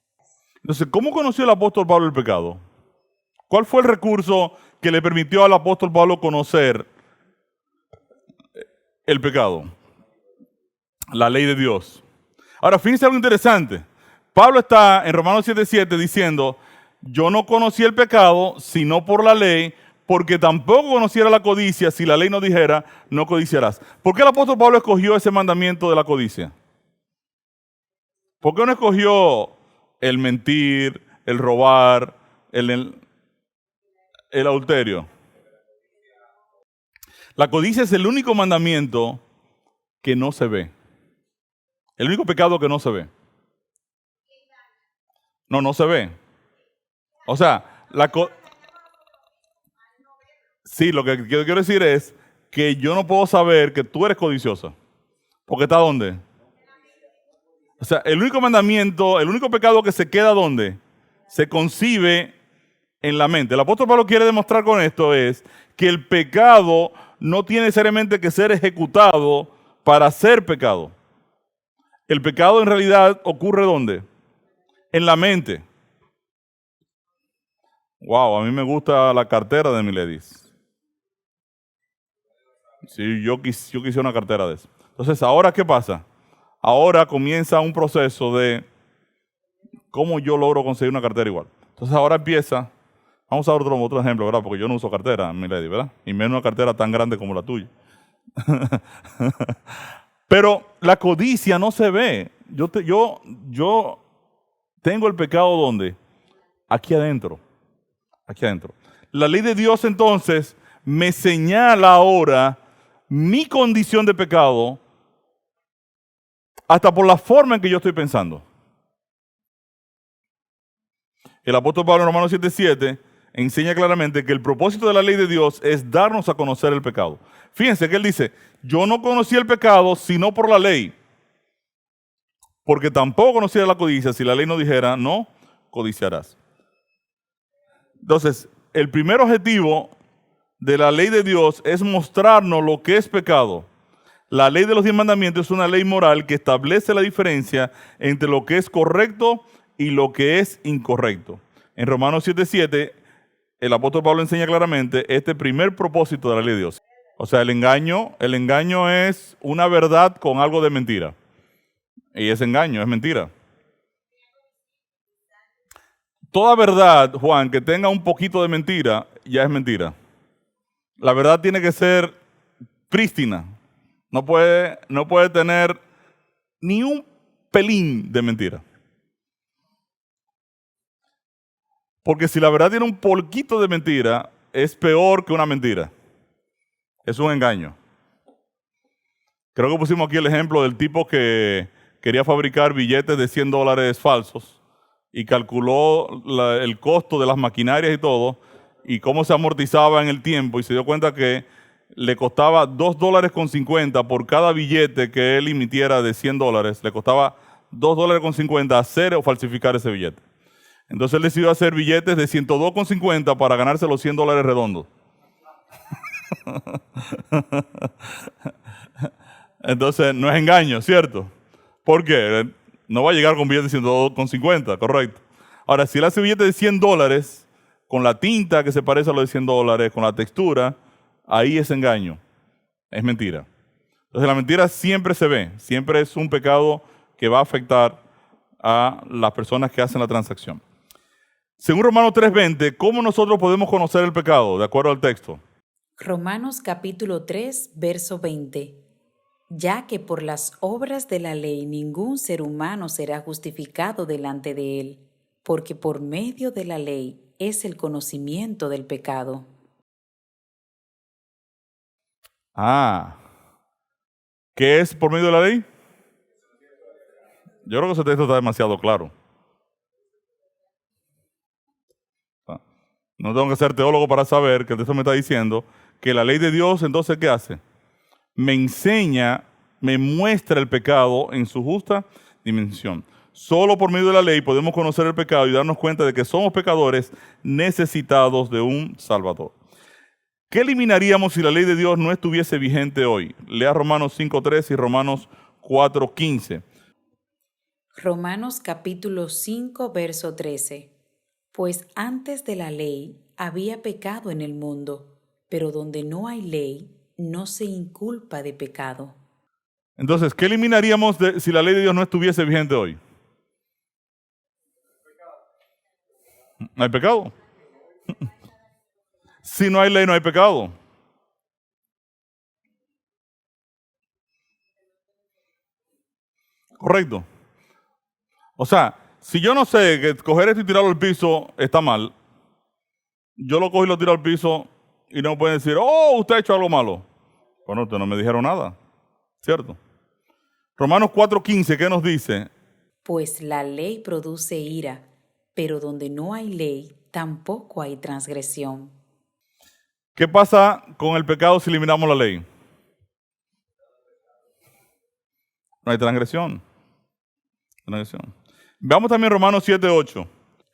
Entonces, ¿cómo conoció el apóstol Pablo el pecado? ¿Cuál fue el recurso que le permitió al apóstol Pablo conocer el pecado? La ley de Dios. Ahora, fíjense algo interesante. Pablo está en Romanos 7:7 diciendo, yo no conocí el pecado sino por la ley, porque tampoco conociera la codicia si la ley no dijera, no codiciarás. ¿Por qué el apóstol Pablo escogió ese mandamiento de la codicia? ¿Por qué no escogió el mentir, el robar, el adulterio? La codicia es el único mandamiento que no se ve. El único pecado que no se ve. No se ve. O sea, sí, lo que quiero decir es que yo no puedo saber que tú eres codiciosa. Porque ¿está dónde? O sea, el único mandamiento, el único pecado que se queda ¿dónde? Se concibe en la mente. El apóstol Pablo quiere demostrar con esto es que el pecado no tiene necesariamente que ser ejecutado para ser pecado. El pecado en realidad ocurre ¿dónde? En la mente. Wow, a mí me gusta la cartera de Miledis. Sí, yo quisiera una cartera de eso. Entonces, ¿ahora qué pasa? Ahora comienza un proceso de cómo yo logro conseguir una cartera igual. Entonces, ahora empieza, vamos a ver otro ejemplo, ¿verdad? Porque yo no uso cartera, Milady, ¿verdad? Y menos una cartera tan grande como la tuya. Pero la codicia no se ve. Yo tengo el pecado ¿dónde? Aquí adentro. Aquí adentro. La ley de Dios entonces me señala ahora mi condición de pecado hasta por la forma en que yo estoy pensando. El apóstol Pablo en Romanos 7:7 enseña claramente que el propósito de la ley de Dios es darnos a conocer el pecado. Fíjense que él dice, yo no conocí el pecado sino por la ley, porque tampoco conocía la codicia si la ley no dijera, no codiciarás. Entonces, el primer objetivo de la ley de Dios es mostrarnos lo que es pecado. La ley de los 10 mandamientos es una ley moral que establece la diferencia entre lo que es correcto y lo que es incorrecto. En Romanos 7:7, el apóstol Pablo enseña claramente este primer propósito de la ley de Dios. O sea, el engaño es una verdad con algo de mentira. Y ese engaño es mentira. Toda verdad, Juan, que tenga un poquito de mentira, ya es mentira. La verdad tiene que ser prístina. No puede tener ni un pelín de mentira. Porque si la verdad tiene un poquito de mentira, es peor que una mentira. Es un engaño. Creo que pusimos aquí el ejemplo del tipo que quería fabricar billetes de $100 falsos y calculó el costo de las maquinarias y todo, y cómo se amortizaba en el tiempo, y se dio cuenta que le costaba $2.50 por cada billete que él emitiera de $100, le costaba $2.50 hacer o falsificar ese billete. Entonces él decidió hacer billetes de $102.50 para ganarse los $100 redondos. Entonces no es engaño, ¿cierto? ¿Por qué? No va a llegar con billetes de $102.50, correcto. Ahora, si él hace billetes de $100 con la tinta que se parece a los de $100, con la textura, ahí es engaño, es mentira. Entonces la mentira siempre se ve, siempre es un pecado que va a afectar a las personas que hacen la transacción. Según Romanos 3:20, ¿cómo nosotros podemos conocer el pecado? De acuerdo al texto. Romanos capítulo 3, verso 20. Ya que por las obras de la ley ningún ser humano será justificado delante de él, porque por medio de la ley es el conocimiento del pecado. ¿Qué es por medio de la ley? Yo creo que ese texto está demasiado claro. No tengo que ser teólogo para saber que el texto me está diciendo que la ley de Dios, entonces, ¿qué hace? Me enseña, me muestra el pecado en su justa dimensión. Solo por medio de la ley podemos conocer el pecado y darnos cuenta de que somos pecadores necesitados de un Salvador. ¿Qué eliminaríamos si la ley de Dios no estuviese vigente hoy? Lea Romanos 5:3 y Romanos 4:15. Romanos capítulo 5, verso 13. Pues antes de la ley había pecado en el mundo, pero donde no hay ley, no se inculpa de pecado. Entonces, ¿qué eliminaríamos si la ley de Dios no estuviese vigente hoy? No hay pecado. Si no hay ley, no hay pecado. Correcto. O sea, si yo no sé que coger esto y tirarlo al piso está mal, yo lo cojo y lo tiro al piso y no pueden decir, oh, usted ha hecho algo malo. Bueno, ustedes no me dijeron nada, ¿cierto? Romanos 4:15, ¿qué nos dice? Pues la ley produce ira, pero donde no hay ley, tampoco hay transgresión. ¿Qué pasa con el pecado si eliminamos la ley? No hay transgresión. Veamos también Romanos 7:8.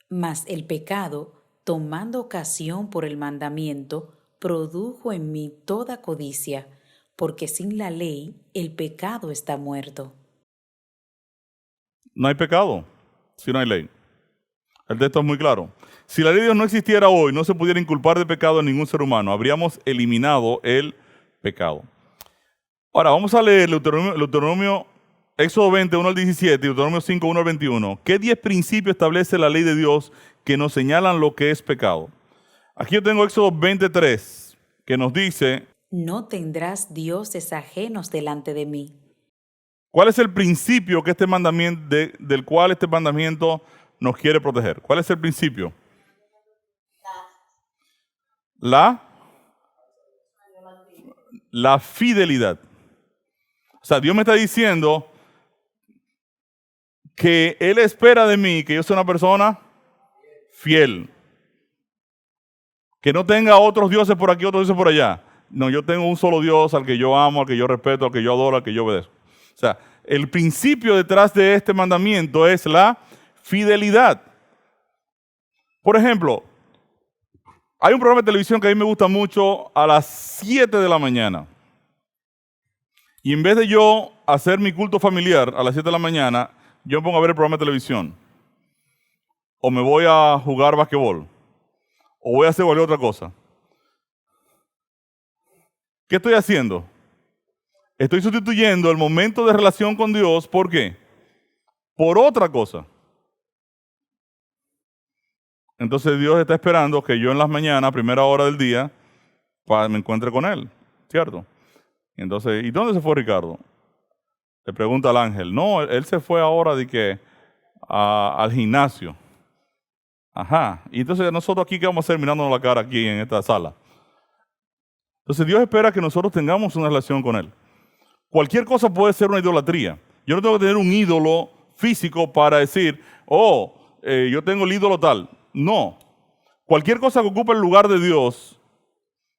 Mas el pecado, tomando ocasión por el mandamiento, produjo en mí toda codicia, porque sin la ley el pecado está muerto. No hay pecado si no hay ley. El texto es muy claro. Si la ley de Dios no existiera hoy, no se pudiera inculpar de pecado a ningún ser humano. Habríamos eliminado el pecado. Ahora, vamos a leer Deuteronomio Éxodo 20, 1 al 17 y Deuteronomio 5, 1 al 21. ¿Qué 10 principios establece la ley de Dios que nos señalan lo que es pecado? Aquí yo tengo Éxodo 23, que nos dice, No tendrás dioses ajenos delante de mí. ¿cuál es el principio que del cual este mandamiento nos quiere proteger? ¿Cuál es el principio? La fidelidad. O sea, Dios me está diciendo que Él espera de mí que yo sea una persona fiel. Que no tenga otros dioses por aquí, otros dioses por allá. No, yo tengo un solo Dios al que yo amo, al que yo respeto, al que yo adoro, al que yo obedezco. O sea, el principio detrás de este mandamiento es la fidelidad. Por ejemplo, hay un programa de televisión que a mí me gusta mucho a las 7 de la mañana. Y en vez de yo hacer mi culto familiar a las 7 de la mañana, yo me pongo a ver el programa de televisión. O me voy a jugar basquetbol. O voy a hacer cualquier otra cosa. ¿Qué estoy haciendo? Estoy sustituyendo el momento de relación con Dios, ¿por qué? Por otra cosa. Entonces Dios está esperando que yo en las mañanas, a primera hora del día, me encuentre con Él, ¿cierto? Entonces, ¿y dónde se fue Ricardo? Le pregunta al ángel. No, él se fue ahora al gimnasio. Ajá. Y entonces nosotros aquí, ¿qué vamos a hacer mirándonos la cara aquí en esta sala? Entonces Dios espera que nosotros tengamos una relación con Él. Cualquier cosa puede ser una idolatría. Yo no tengo que tener un ídolo físico para decir, yo tengo el ídolo tal. No. Cualquier cosa que ocupe el lugar de Dios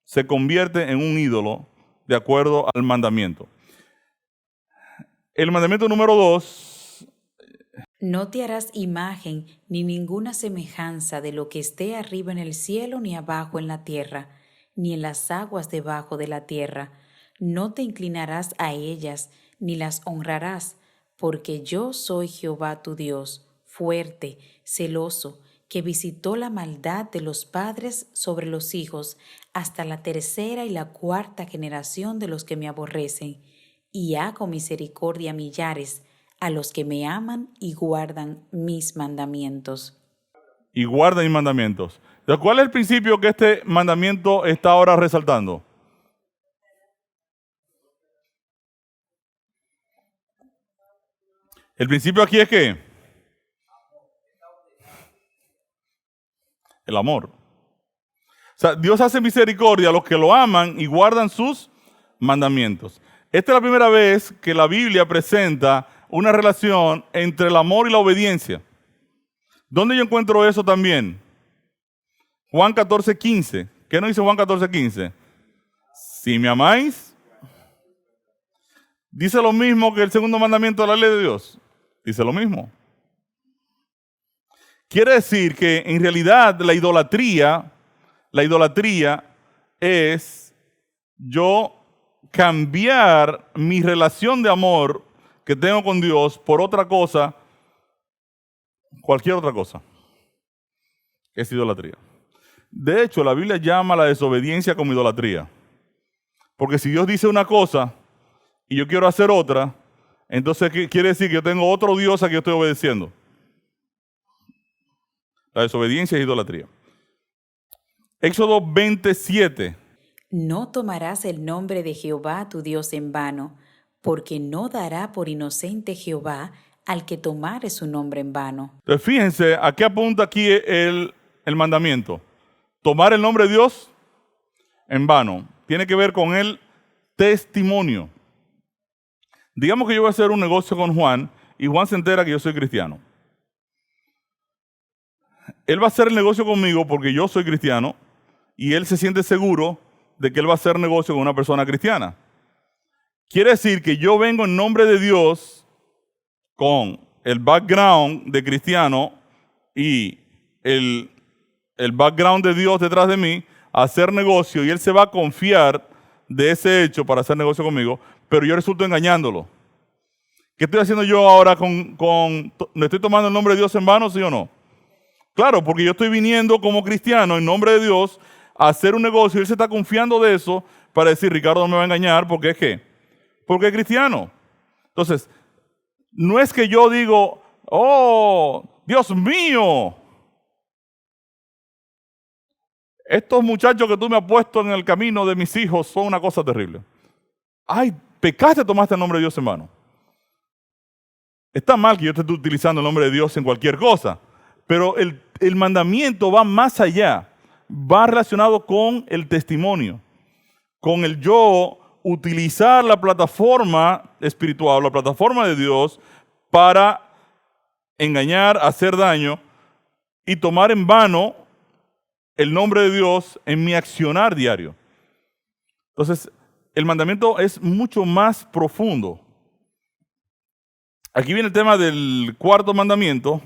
se convierte en un ídolo de acuerdo al mandamiento. El mandamiento número 2. No te harás imagen ni ninguna semejanza de lo que esté arriba en el cielo, ni abajo en la tierra, ni en las aguas debajo de la tierra. No te inclinarás a ellas, ni las honrarás, porque yo soy Jehová tu Dios, fuerte, celoso, que visitó la maldad de los padres sobre los hijos, hasta la tercera y la cuarta generación de los que me aborrecen, y hago misericordia a millares, a los que me aman y guardan mis mandamientos. Y guardan mis mandamientos. Entonces, ¿cuál es el principio que este mandamiento está ahora resaltando? El principio aquí es ¿qué? El amor. O sea, Dios hace misericordia a los que lo aman y guardan sus mandamientos. Esta es la primera vez que la Biblia presenta una relación entre el amor y la obediencia. ¿Dónde yo encuentro eso también? Juan 14:15. ¿Qué nos dice Juan 14:15? Si me amáis, dice lo mismo que el segundo mandamiento de la ley de Dios. Dice lo mismo. Quiere decir que en realidad la idolatría es yo cambiar mi relación de amor que tengo con Dios por otra cosa cualquier otra cosa. Es idolatría. De hecho, la Biblia llama a la desobediencia como idolatría. Porque si Dios dice una cosa y yo quiero hacer otra, entonces quiere decir que yo tengo otro Dios a que yo estoy obedeciendo. La desobediencia es idolatría. Éxodo 27. No tomarás el nombre de Jehová tu Dios en vano, porque no dará por inocente Jehová al que tomare su nombre en vano. Entonces fíjense, ¿a qué apunta aquí el mandamiento? Tomar el nombre de Dios en vano. Tiene que ver con el testimonio. Digamos que yo voy a hacer un negocio con Juan y Juan se entera que yo soy cristiano. Él va a hacer el negocio conmigo porque yo soy cristiano y él se siente seguro de que él va a hacer negocio con una persona cristiana. Quiere decir que yo vengo en nombre de Dios con el background de cristiano y el background de Dios detrás de mí a hacer negocio y él se va a confiar de ese hecho para hacer negocio conmigo, pero yo resulto engañándolo. ¿Qué estoy haciendo yo ahora ¿le estoy tomando el nombre de Dios en vano, sí o no? Claro, porque yo estoy viniendo como cristiano en nombre de Dios a hacer un negocio y él se está confiando de eso para decir, Ricardo no me va a engañar, ¿porque es qué? Porque es cristiano. Entonces, no es que yo digo, oh, Dios mío, estos muchachos que tú me has puesto en el camino de mis hijos son una cosa terrible. Ay, pecaste, tomaste el nombre de Dios en vano. Está mal que yo esté utilizando el nombre de Dios en cualquier cosa, pero el mandamiento va más allá, va relacionado con el testimonio, con el yo utilizar la plataforma espiritual, la plataforma de Dios para engañar, hacer daño y tomar en vano el nombre de Dios en mi accionar diario. Entonces, el mandamiento es mucho más profundo. Aquí viene el tema del cuarto mandamiento.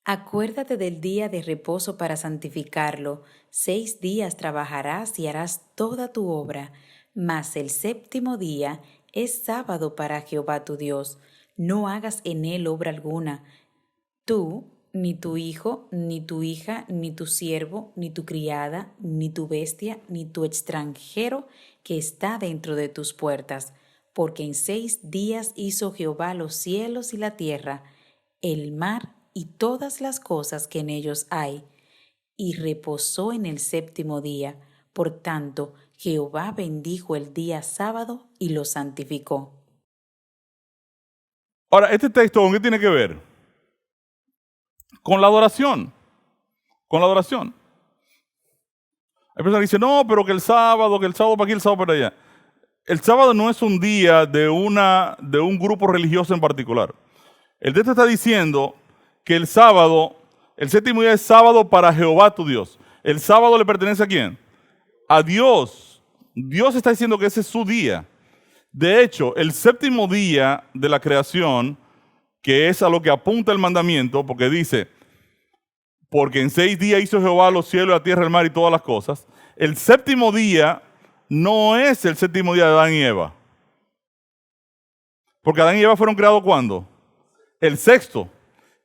Acuérdate del día de reposo para santificarlo. 6 días trabajarás y harás toda tu obra, mas el séptimo día es sábado para Jehová tu Dios. No hagas en él obra alguna. Tú, ni tu hijo, ni tu hija, ni tu siervo, ni tu criada, ni tu bestia, ni tu extranjero que está dentro de tus puertas. Porque en 6 días hizo Jehová los cielos y la tierra, el mar y todas las cosas que en ellos hay, y reposó en el séptimo día. Por tanto, Jehová bendijo el día sábado y lo santificó. Ahora, ¿este texto con qué tiene que ver? Con la adoración. Con la adoración. Hay personas que dicen, no, pero que el sábado para aquí, el sábado para allá. El sábado no es un día de un grupo religioso en particular. El texto está diciendo que el sábado, el séptimo día es sábado para Jehová tu Dios. ¿El sábado le pertenece a quién? A Dios. Dios está diciendo que ese es su día. De hecho, el séptimo día de la creación, que es a lo que apunta el mandamiento, porque dice, porque en 6 días hizo Jehová los cielos, la tierra, el mar y todas las cosas. El séptimo día no es el séptimo día de Adán y Eva. Porque Adán y Eva fueron creados ¿cuándo? El sexto.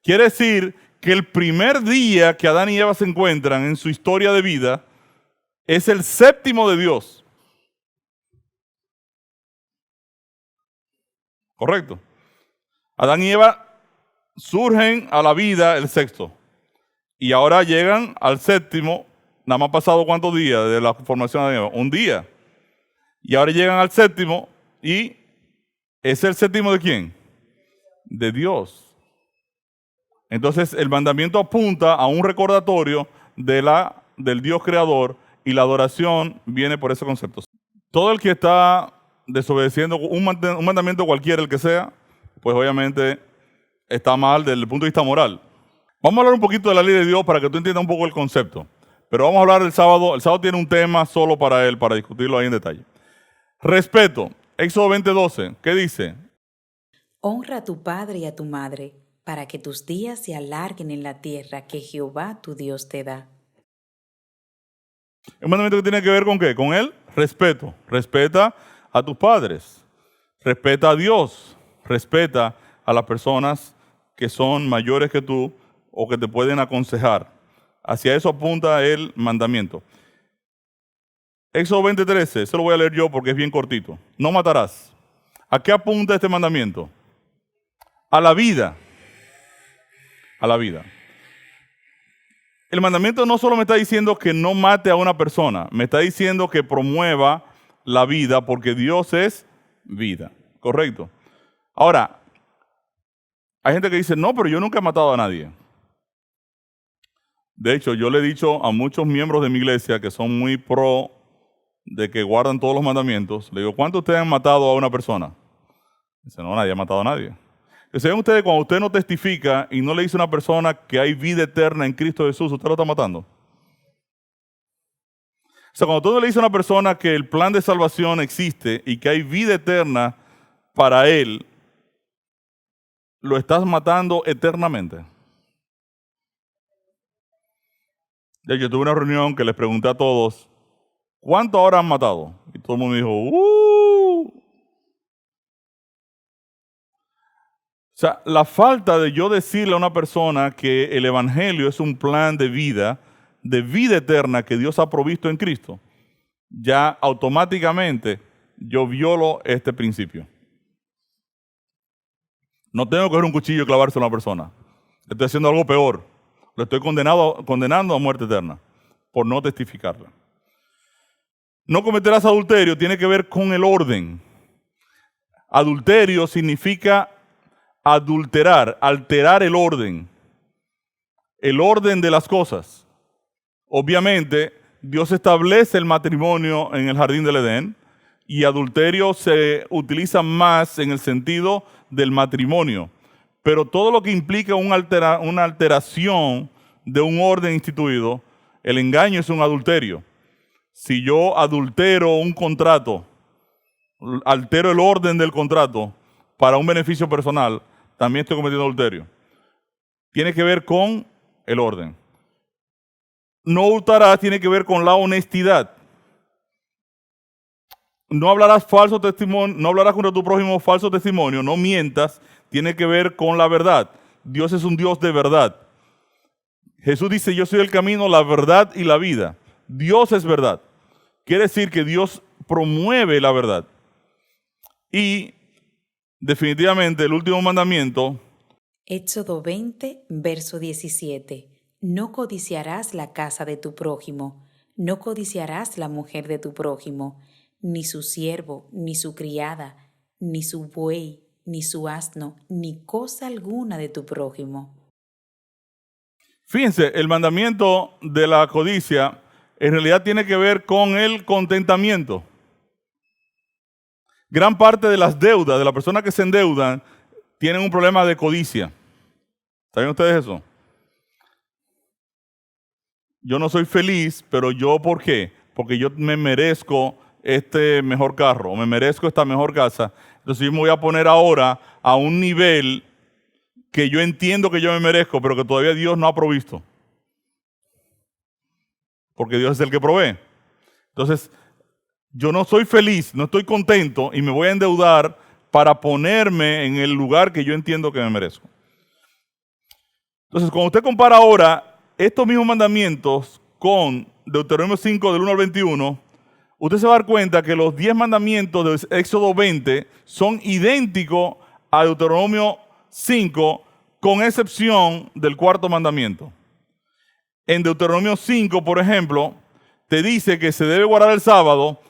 Quiere decir que el primer día que Adán y Eva se encuentran en su historia de vida es el séptimo de Dios. ¿Correcto? Adán y Eva surgen a la vida el sexto. Y ahora llegan al séptimo. Nada más pasado ¿cuántos días de la formación de Adán y Eva? Un día. Y ahora llegan al séptimo y ¿es el séptimo de quién? De Dios. Entonces el mandamiento apunta a un recordatorio del Dios creador y la adoración viene por ese concepto. Todo el que está desobedeciendo un mandamiento cualquiera, el que sea, pues obviamente está mal desde el punto de vista moral. Vamos a hablar un poquito de la ley de Dios para que tú entiendas un poco el concepto. Pero vamos a hablar del sábado. El sábado tiene un tema solo para él, para discutirlo ahí en detalle. Respeto. Éxodo 20:12. ¿Qué dice? Honra a tu padre y a tu madre, para que tus días se alarguen en la tierra que Jehová tu Dios te da. Un mandamiento que tiene que ver ¿con qué? Con el respeto. Respeta a tus padres. Respeta a Dios. Respeta a las personas que son mayores que tú o que te pueden aconsejar. Hacia eso apunta el mandamiento. Éxodo 20:13, eso lo voy a leer yo porque es bien cortito. No matarás. ¿A qué apunta este mandamiento? A la vida. A la vida. El mandamiento no solo me está diciendo que no mate a una persona, me está diciendo que promueva la vida porque Dios es vida. ¿Correcto? Ahora, hay gente que dice, no, pero yo nunca he matado a nadie. De hecho, yo le he dicho a muchos miembros de mi iglesia que son muy pro de que guardan todos los mandamientos, le digo, ¿cuántos de ustedes han matado a una persona? Dice, no, nadie ha matado a nadie. ¿Saben ustedes cuando usted no testifica y no le dice a una persona que hay vida eterna en Cristo Jesús, usted lo está matando? O sea, cuando tú le dices a una persona que el plan de salvación existe y que hay vida eterna para él, lo estás matando eternamente. De hecho, yo tuve una reunión que les pregunté a todos, ¿cuántos ahora han matado? Y todo el mundo dijo, O sea, la falta de yo decirle a una persona que el Evangelio es un plan de vida eterna que Dios ha provisto en Cristo, ya automáticamente yo violo este principio. No tengo que coger un cuchillo y clavárselo a una persona. Estoy haciendo algo peor. Lo estoy condenando a muerte eterna por no testificarla. No cometerás adulterio tiene que ver con el orden. Adulterio significa adulterar, alterar el orden de las cosas. Obviamente, Dios establece el matrimonio en el jardín del Edén y adulterio se utiliza más en el sentido del matrimonio. Pero todo lo que implica una alteración de un orden instituido, el engaño es un adulterio. Si yo adultero un contrato, altero el orden del contrato para un beneficio personal, también estoy cometiendo adulterio. Tiene que ver con el orden. No hurtarás tiene que ver con la honestidad. No hablarás falso testimonio, no hablarás contra tu prójimo falso testimonio, no mientas, tiene que ver con la verdad. Dios es un Dios de verdad. Jesús dice, yo soy el camino, la verdad y la vida. Dios es verdad. Quiere decir que Dios promueve la verdad. Y definitivamente el último mandamiento. Éxodo 20, verso 17. No codiciarás la casa de tu prójimo, no codiciarás la mujer de tu prójimo, ni su siervo, ni su criada, ni su buey, ni su asno, ni cosa alguna de tu prójimo. Fíjense, el mandamiento de la codicia en realidad tiene que ver con el contentamiento. Gran parte de las deudas, de las personas que se endeudan, tienen un problema de codicia. ¿Saben ustedes eso? Yo no soy feliz, pero yo, ¿por qué? Porque yo me merezco este mejor carro, o me merezco esta mejor casa. Entonces yo me voy a poner ahora a un nivel que yo entiendo que yo me merezco, pero que todavía Dios no ha provisto. Porque Dios es el que provee. Entonces, yo no soy feliz, no estoy contento y me voy a endeudar para ponerme en el lugar que yo entiendo que me merezco. Entonces, cuando usted compara ahora estos mismos mandamientos con Deuteronomio 5, del 1 al 21, usted se va a dar cuenta que los 10 mandamientos de Éxodo 20 son idénticos a Deuteronomio 5, con excepción del cuarto mandamiento. En Deuteronomio 5, por ejemplo, te dice que se debe guardar el sábado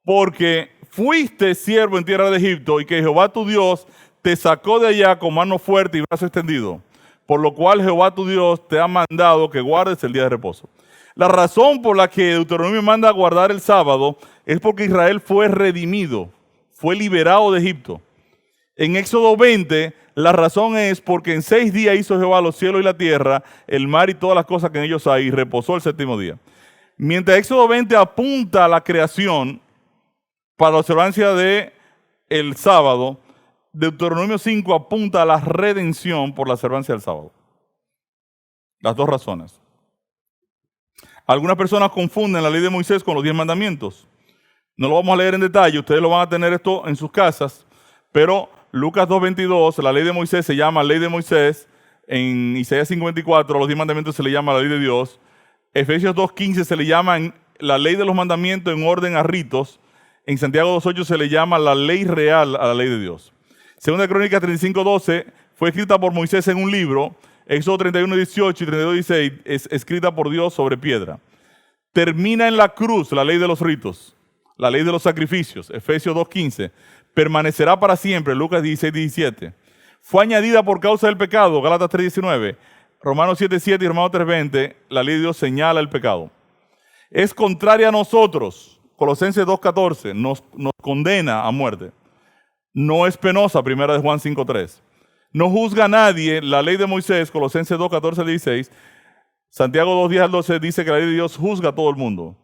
porque fuiste siervo en tierra de Egipto y que Jehová tu Dios te sacó de allá con mano fuerte y brazo extendido. Por lo cual Jehová tu Dios te ha mandado que guardes el día de reposo. La razón por la que Deuteronomio manda a guardar el sábado es porque Israel fue redimido, fue liberado de Egipto. En Éxodo 20, la razón es porque en 6 días hizo Jehová los cielos y la tierra, el mar y todas las cosas que en ellos hay, y reposó el séptimo día. Mientras Éxodo 20 apunta a la creación para la observancia del sábado, Deuteronomio 5 apunta a la redención por la observancia del sábado. Las dos razones. Algunas personas confunden la ley de Moisés con los 10 mandamientos. No lo vamos a leer en detalle, ustedes lo van a tener esto en sus casas, pero Lucas 2:22, la ley de Moisés se llama ley de Moisés, En Isaías 54, los 10 mandamientos se le llama la ley de Dios. Efesios 2.15 se le llama la ley de los mandamientos en orden a ritos. En Santiago 2.8 se le llama la ley real a la ley de Dios. Segunda Crónicas 35.12 fue escrita por Moisés en un libro. Éxodo 31.18 y 32.16 es escrita por Dios sobre piedra. Termina en la cruz la ley de los ritos, la ley de los sacrificios. Efesios 2.15. Permanecerá para siempre. Lucas 16.17. Fue añadida por causa del pecado. Gálatas 3.19. Romanos 7.7 y Romanos 3.20. La ley de Dios señala el pecado. Es contraria a nosotros. Colosenses 2.14 nos condena a muerte. No es penosa. Primera de Juan 5.3. No juzga a nadie. La ley de Moisés, Colosenses 2.14-16. Santiago 2.10 al 12 dice que la ley de Dios juzga a todo el mundo.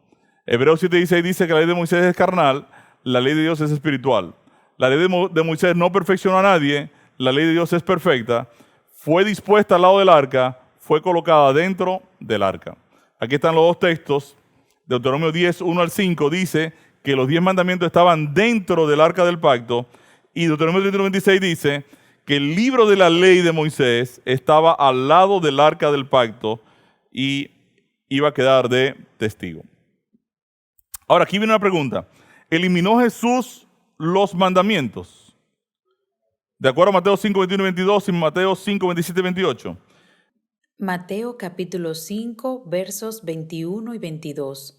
Hebreos 7.16 dice que la ley de Moisés es carnal. La ley de Dios es espiritual. La ley de Moisés no perfeccionó a nadie. La ley de Dios es perfecta. Fue dispuesta al lado del arca. Fue colocada dentro del arca. Aquí están los dos textos. Deuteronomio 10, 1 al 5 dice que los 10 mandamientos estaban dentro del arca del pacto. Y Deuteronomio 31:26 dice que el libro de la ley de Moisés estaba al lado del arca del pacto y iba a quedar de testigo. Ahora, aquí viene una pregunta. ¿Eliminó Jesús los mandamientos? De acuerdo a Mateo 5, 21 y 22 y Mateo 5, 27 y 28. Mateo capítulo 5, versos 21 y 22.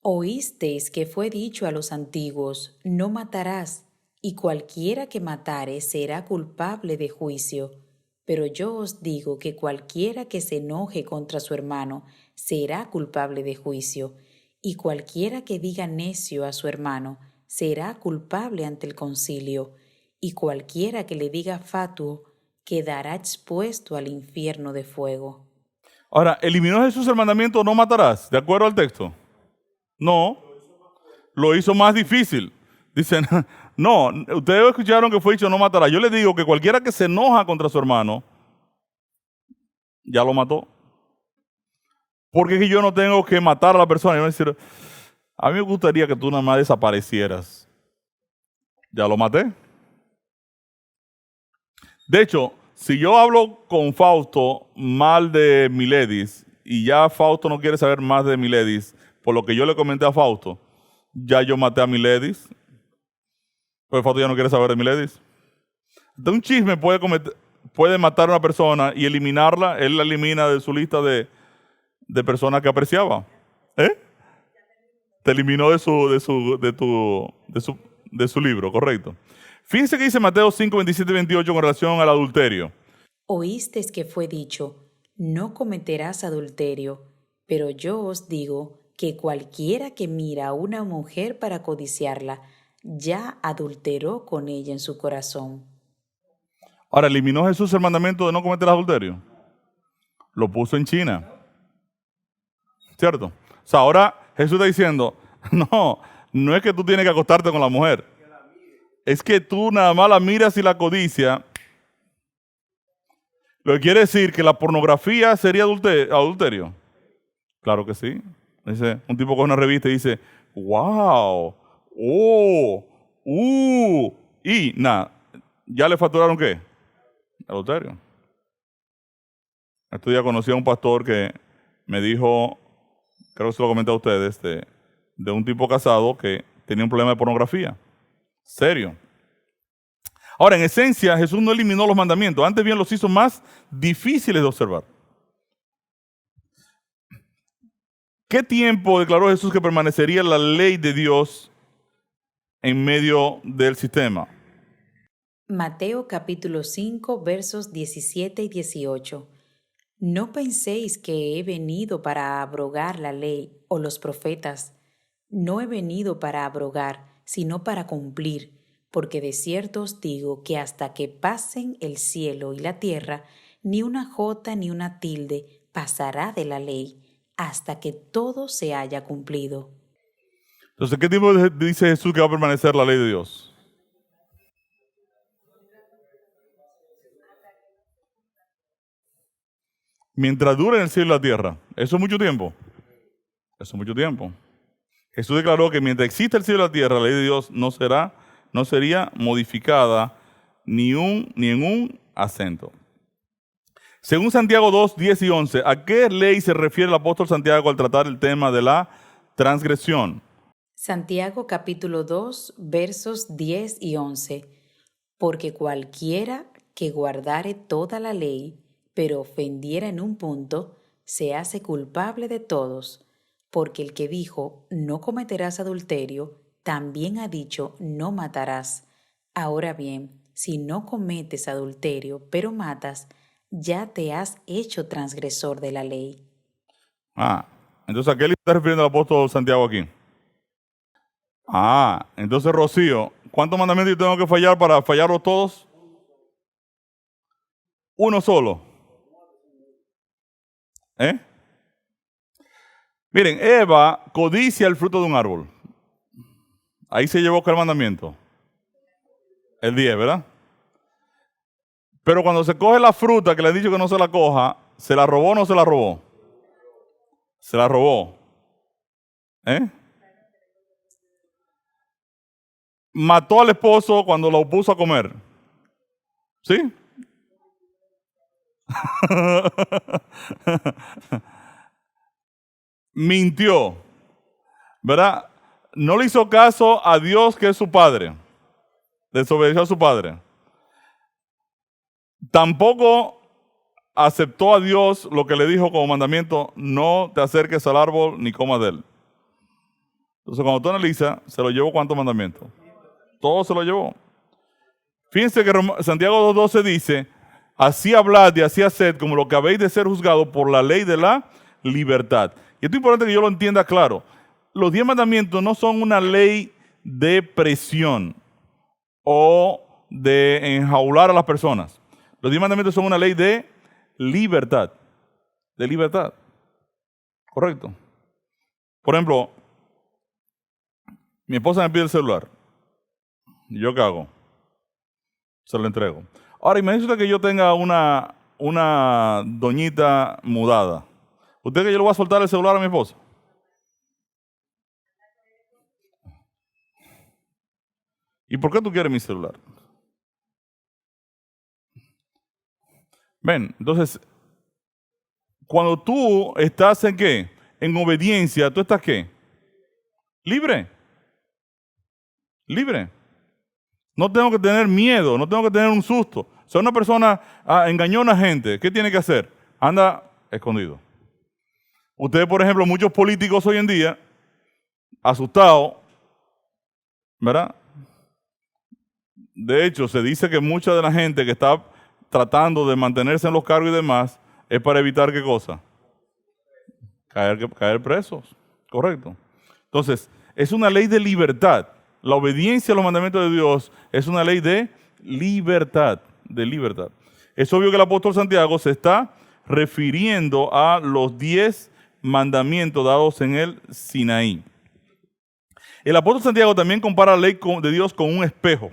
Oísteis que fue dicho a los antiguos, no matarás, y cualquiera que matare será culpable de juicio. Pero yo os digo que cualquiera que se enoje contra su hermano será culpable de juicio, y cualquiera que diga necio a su hermano será culpable ante el concilio, y cualquiera que le diga fatuo quedará expuesto al infierno de fuego. Ahora, ¿eliminó Jesús el mandamiento no matarás? ¿De acuerdo al texto? No, lo hizo más difícil. Dicen, no, ustedes escucharon que fue dicho no matarás. Yo les digo que cualquiera que se enoja contra su hermano, ya lo mató. Porque es que yo no tengo que matar a la persona. Yo voy a decir, a mí me gustaría que tú nada más desaparecieras. Ya lo maté. De hecho, si yo hablo con Fausto mal de Miledis y ya Fausto no quiere saber más de Miledis, por lo que yo le comenté a Fausto, ya yo maté a Miledis, pues Fausto ya no quiere saber de Miledis. Entonces un chisme puede matar a una persona y eliminarla, él la elimina de su lista de personas que apreciaba. Te eliminó de su libro, correcto. Fíjense que dice Mateo 5, 27 y 28 con relación al adulterio. Oísteis que fue dicho, no cometerás adulterio, pero yo os digo que cualquiera que mira a una mujer para codiciarla, ya adulteró con ella en su corazón. Ahora, ¿eliminó Jesús el mandamiento de no cometer adulterio? Lo puso en China. ¿Cierto? O sea, ahora Jesús está diciendo, no es que tú tienes que acostarte con la mujer. Es que tú nada más la miras y la codicia. Lo que quiere decir que la pornografía sería adulterio. Claro que sí. Dice, un tipo con una revista y dice, wow, y nada, ¿ya le facturaron qué? Adulterio. Este día conocí a un pastor que me dijo, creo que se lo comenté a ustedes, de un tipo casado que tenía un problema de pornografía. Serio. Ahora, en esencia, Jesús no eliminó los mandamientos, antes bien los hizo más difíciles de observar. ¿Qué tiempo declaró Jesús que permanecería la ley de Dios en medio del sistema? Mateo capítulo 5, versos 17 y 18. No penséis que he venido para abrogar la ley o los profetas. No he venido para abrogar, sino para cumplir. Porque de cierto os digo que hasta que pasen el cielo y la tierra, ni una jota ni una tilde pasará de la ley, hasta que todo se haya cumplido. Entonces, ¿qué tiempo dice Jesús que va a permanecer la ley de Dios? Mientras dure en el cielo y la tierra. ¿Eso es mucho tiempo? Eso es mucho tiempo. Jesús declaró que mientras exista el cielo y la tierra, la ley de Dios no sería modificada ni en un acento. Según Santiago 2, 10 y 11, ¿a qué ley se refiere el apóstol Santiago al tratar el tema de la transgresión? Santiago capítulo 2, versos 10 y 11. Porque cualquiera que guardare toda la ley, pero ofendiera en un punto, se hace culpable de todos. Porque el que dijo, no cometerás adulterio, también ha dicho, no matarás. Ahora bien, si no cometes adulterio, pero matas, ya te has hecho transgresor de la ley. Entonces, ¿a qué le está refiriendo el apóstol Santiago aquí? Entonces, Rocío, ¿cuántos mandamientos yo tengo que fallar para fallarlos todos? Uno solo. Miren, Eva codicia el fruto de un árbol. Ahí se llevó el mandamiento. El 10, ¿verdad? Pero cuando se coge la fruta que le han dicho que no se la coja, ¿se la robó o no se la robó? Se la robó. Mató al esposo cuando lo puso a comer. ¿Sí? Mintió. ¿Verdad? No le hizo caso a Dios, que es su padre. Desobedeció a su padre. Tampoco aceptó a Dios lo que le dijo como mandamiento: no te acerques al árbol ni comas de él. Entonces, cuando tú analizas, ¿se lo llevó cuántos mandamientos? Todo se lo llevó. Fíjense que Santiago 2:12 dice: así hablad y así haced como lo que habéis de ser juzgado por la ley de la libertad. Y esto es importante que yo lo entienda claro. Los 10 mandamientos no son una ley de presión o de enjaular a las personas. Los 10 mandamientos son una ley de libertad. De libertad. Correcto. Por ejemplo, mi esposa me pide el celular. ¿Y yo qué hago? Se lo entrego. Ahora, imagínese que yo tenga una doñita mudada. ¿Usted cree que yo le voy a soltar el celular a mi esposa? ¿Y por qué tú quieres mi celular? Ven, entonces, cuando tú estás en ¿qué? En obediencia, ¿tú estás qué? Libre. Libre. No tengo que tener miedo, no tengo que tener un susto. Si una persona engañó a una gente, ¿qué tiene que hacer? Anda escondido. Ustedes, por ejemplo, muchos políticos hoy en día, asustados, ¿verdad? De hecho, se dice que mucha de la gente que está tratando de mantenerse en los cargos y demás es para evitar ¿qué cosa? Caer presos. Correcto. Entonces, es una ley de libertad. La obediencia a los mandamientos de Dios es una ley de libertad. De libertad. Es obvio que el apóstol Santiago se está refiriendo a los 10 mandamientos dados en el Sinaí. El apóstol Santiago también compara la ley de Dios con un espejo.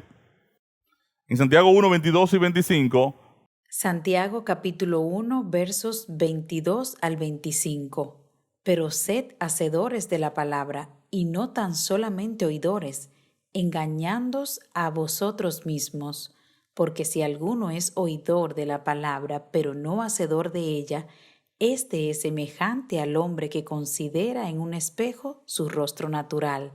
En Santiago 1, 22 y 25. Santiago capítulo 1, versos 22 al 25. Pero sed hacedores de la palabra, y no tan solamente oidores, engañándoos a vosotros mismos. Porque si alguno es oidor de la palabra, pero no hacedor de ella, este es semejante al hombre que considera en un espejo su rostro natural,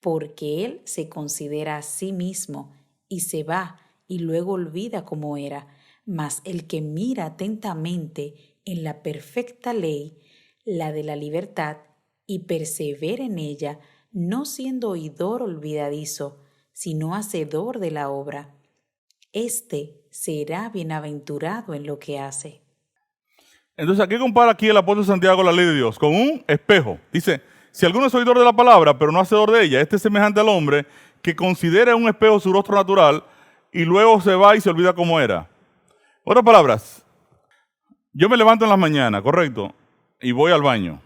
porque él se considera a sí mismo, y se va, y luego olvida cómo era. Mas el que mira atentamente en la perfecta ley, la de la libertad, y persevera en ella, no siendo oidor olvidadizo, sino hacedor de la obra, éste será bienaventurado en lo que hace. Entonces, ¿a qué compara aquí el apóstol Santiago la ley de Dios? Con un espejo. Dice: si alguno es oidor de la palabra, pero no hacedor de ella, este es semejante al hombre que considera en un espejo su rostro natural y luego se va y se olvida cómo era. Otras palabras, yo me levanto en las mañanas, correcto, y voy al baño.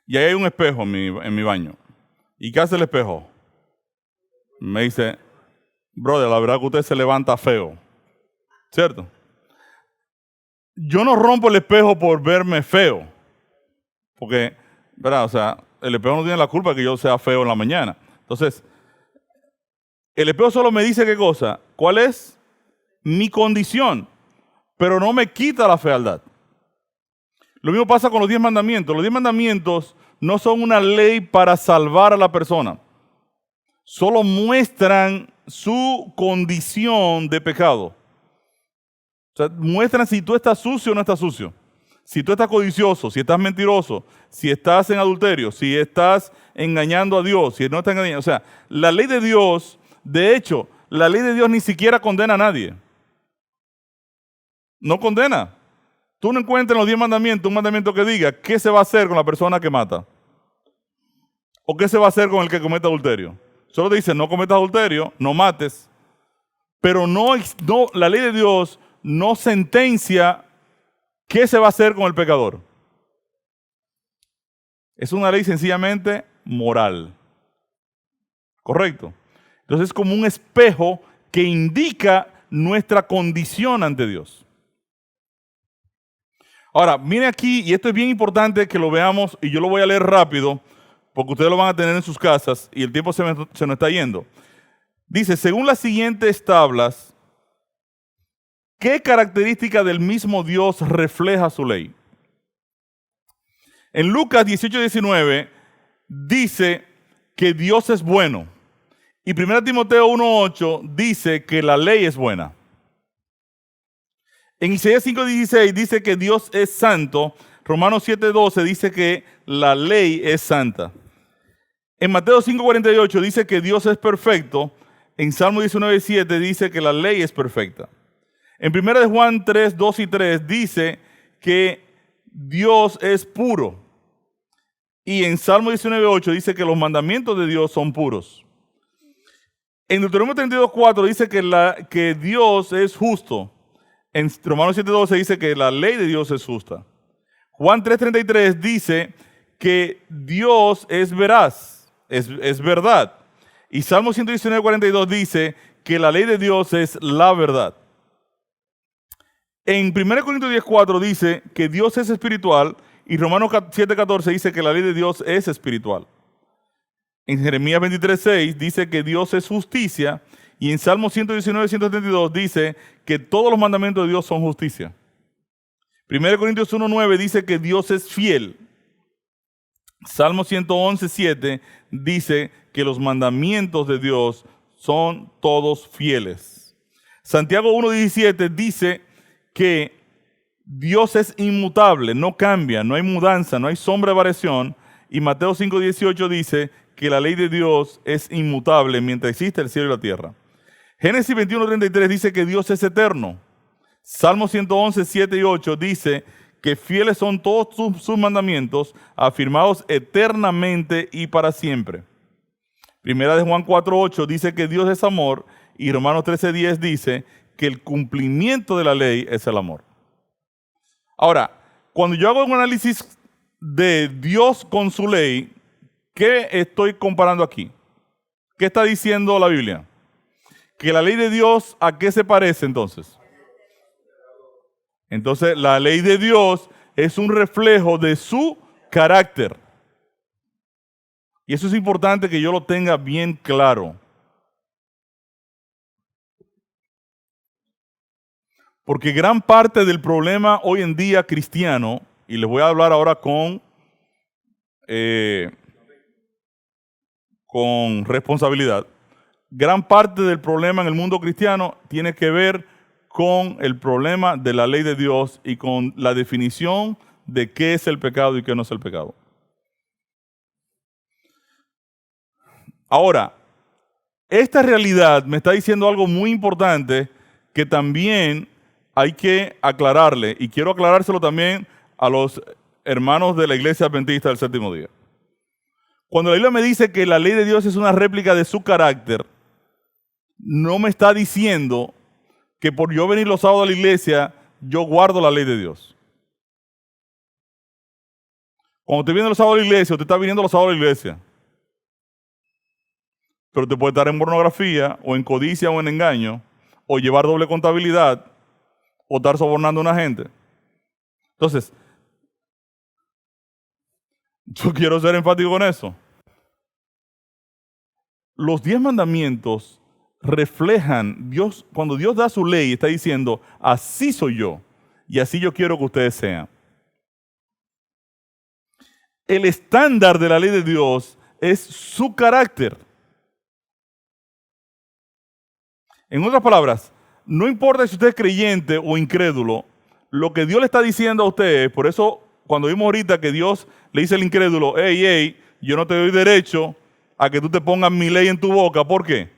Y ahí hay un espejo en mi baño. ¿Y qué hace el espejo? Me dice: brother, la verdad que usted se levanta feo. ¿Cierto? Yo no rompo el espejo por verme feo. Porque, ¿verdad? O sea, el espejo no tiene la culpa de que yo sea feo en la mañana. Entonces, el espejo solo me dice ¿qué cosa? ¿Cuál es mi condición? pero no me quita la fealdad. Lo mismo pasa con los 10 mandamientos. Los 10 mandamientos no son una ley para salvar a la persona. Solo muestran su condición de pecado. O sea, muestran si tú estás sucio o no estás sucio. Si tú estás codicioso, si estás mentiroso, si estás en adulterio, si estás engañando a Dios, si no estás engañando. O sea, la ley de Dios, de hecho, la ley de Dios ni siquiera condena a nadie. No condena. Tú no encuentras en los 10 mandamientos un mandamiento que diga qué se va a hacer con la persona que mata. O qué se va a hacer con el que comete adulterio. Solo te dice no cometas adulterio, no mates. Pero la ley de Dios no sentencia qué se va a hacer con el pecador. Es una ley sencillamente moral. ¿Correcto? Entonces es como un espejo que indica nuestra condición ante Dios. Ahora, mire aquí, y esto es bien importante que lo veamos, y yo lo voy a leer rápido, porque ustedes lo van a tener en sus casas, y el tiempo se nos está yendo. Dice, según las siguientes tablas, ¿qué característica del mismo Dios refleja su ley? En Lucas 18:19 dice que Dios es bueno. Y 1 Timoteo 1:8 dice que la ley es buena. En Isaías 5:16 dice que Dios es santo. Romanos 7:12 dice que la ley es santa. En Mateo 5:48 dice que Dios es perfecto. En Salmo 19:7 dice que la ley es perfecta. En 1 de Juan 3:2 y 3 dice que Dios es puro. Y en Salmo 19:8 dice que los mandamientos de Dios son puros. En Deuteronomio 32:4 dice que Dios es justo. En Romanos 7:12 dice que la ley de Dios es justa. Juan 3:33 dice que Dios es veraz, es verdad. Y Salmo 119:42 dice que la ley de Dios es la verdad. En 1 Corintios 10:4 dice que Dios es espiritual y Romanos 7:14 dice que la ley de Dios es espiritual. En Jeremías 23:6 dice que Dios es justicia y en Salmo 119:132 dice que todos los mandamientos de Dios son justicia. 1 Corintios 1:9 dice que Dios es fiel. Salmo 111:7 dice que los mandamientos de Dios son todos fieles. Santiago 1:17 dice que Dios es inmutable, no cambia, no hay mudanza, no hay sombra de variación. Y Mateo 5:18 dice que la ley de Dios es inmutable mientras existe el cielo y la tierra. Génesis 21:33 dice que Dios es eterno. Salmo 111:7 y 8 dice que fieles son todos sus mandamientos, afirmados eternamente y para siempre. Primera de Juan 4:8 dice que Dios es amor y Romanos 13:10 dice que el cumplimiento de la ley es el amor. Ahora, cuando yo hago un análisis de Dios con su ley, ¿qué estoy comparando aquí? ¿Qué está diciendo la Biblia? Que la ley de Dios, ¿a qué se parece entonces? Entonces, la ley de Dios es un reflejo de su carácter. Y eso es importante que yo lo tenga bien claro. Porque gran parte del problema hoy en día cristiano, y les voy a hablar ahora con responsabilidad, gran parte del problema en el mundo cristiano tiene que ver con el problema de la ley de Dios y con la definición de qué es el pecado y qué no es el pecado. Ahora, esta realidad me está diciendo algo muy importante que también hay que aclararle, y quiero aclarárselo también a los hermanos de la Iglesia Adventista del Séptimo Día. Cuando la Biblia me dice que la ley de Dios es una réplica de su carácter, no me está diciendo que por yo venir los sábados a la iglesia, yo guardo la ley de Dios. Cuando usted viene los sábados a la iglesia, usted está viniendo los sábados a la iglesia. Pero te puede estar en pornografía, o en codicia, o en engaño, o llevar doble contabilidad, o estar sobornando a una gente. Entonces, yo quiero ser enfático con eso. Los 10 mandamientos reflejan, cuando Dios da su ley, está diciendo, así soy yo. y así yo quiero que ustedes sean. El estándar de la ley de Dios es su carácter. En otras palabras, no importa si usted es creyente o incrédulo, lo que Dios le está diciendo a usted, por eso cuando vimos ahorita que Dios le dice al incrédulo, hey, yo no te doy derecho a que tú te pongas mi ley en tu boca. ¿Por qué?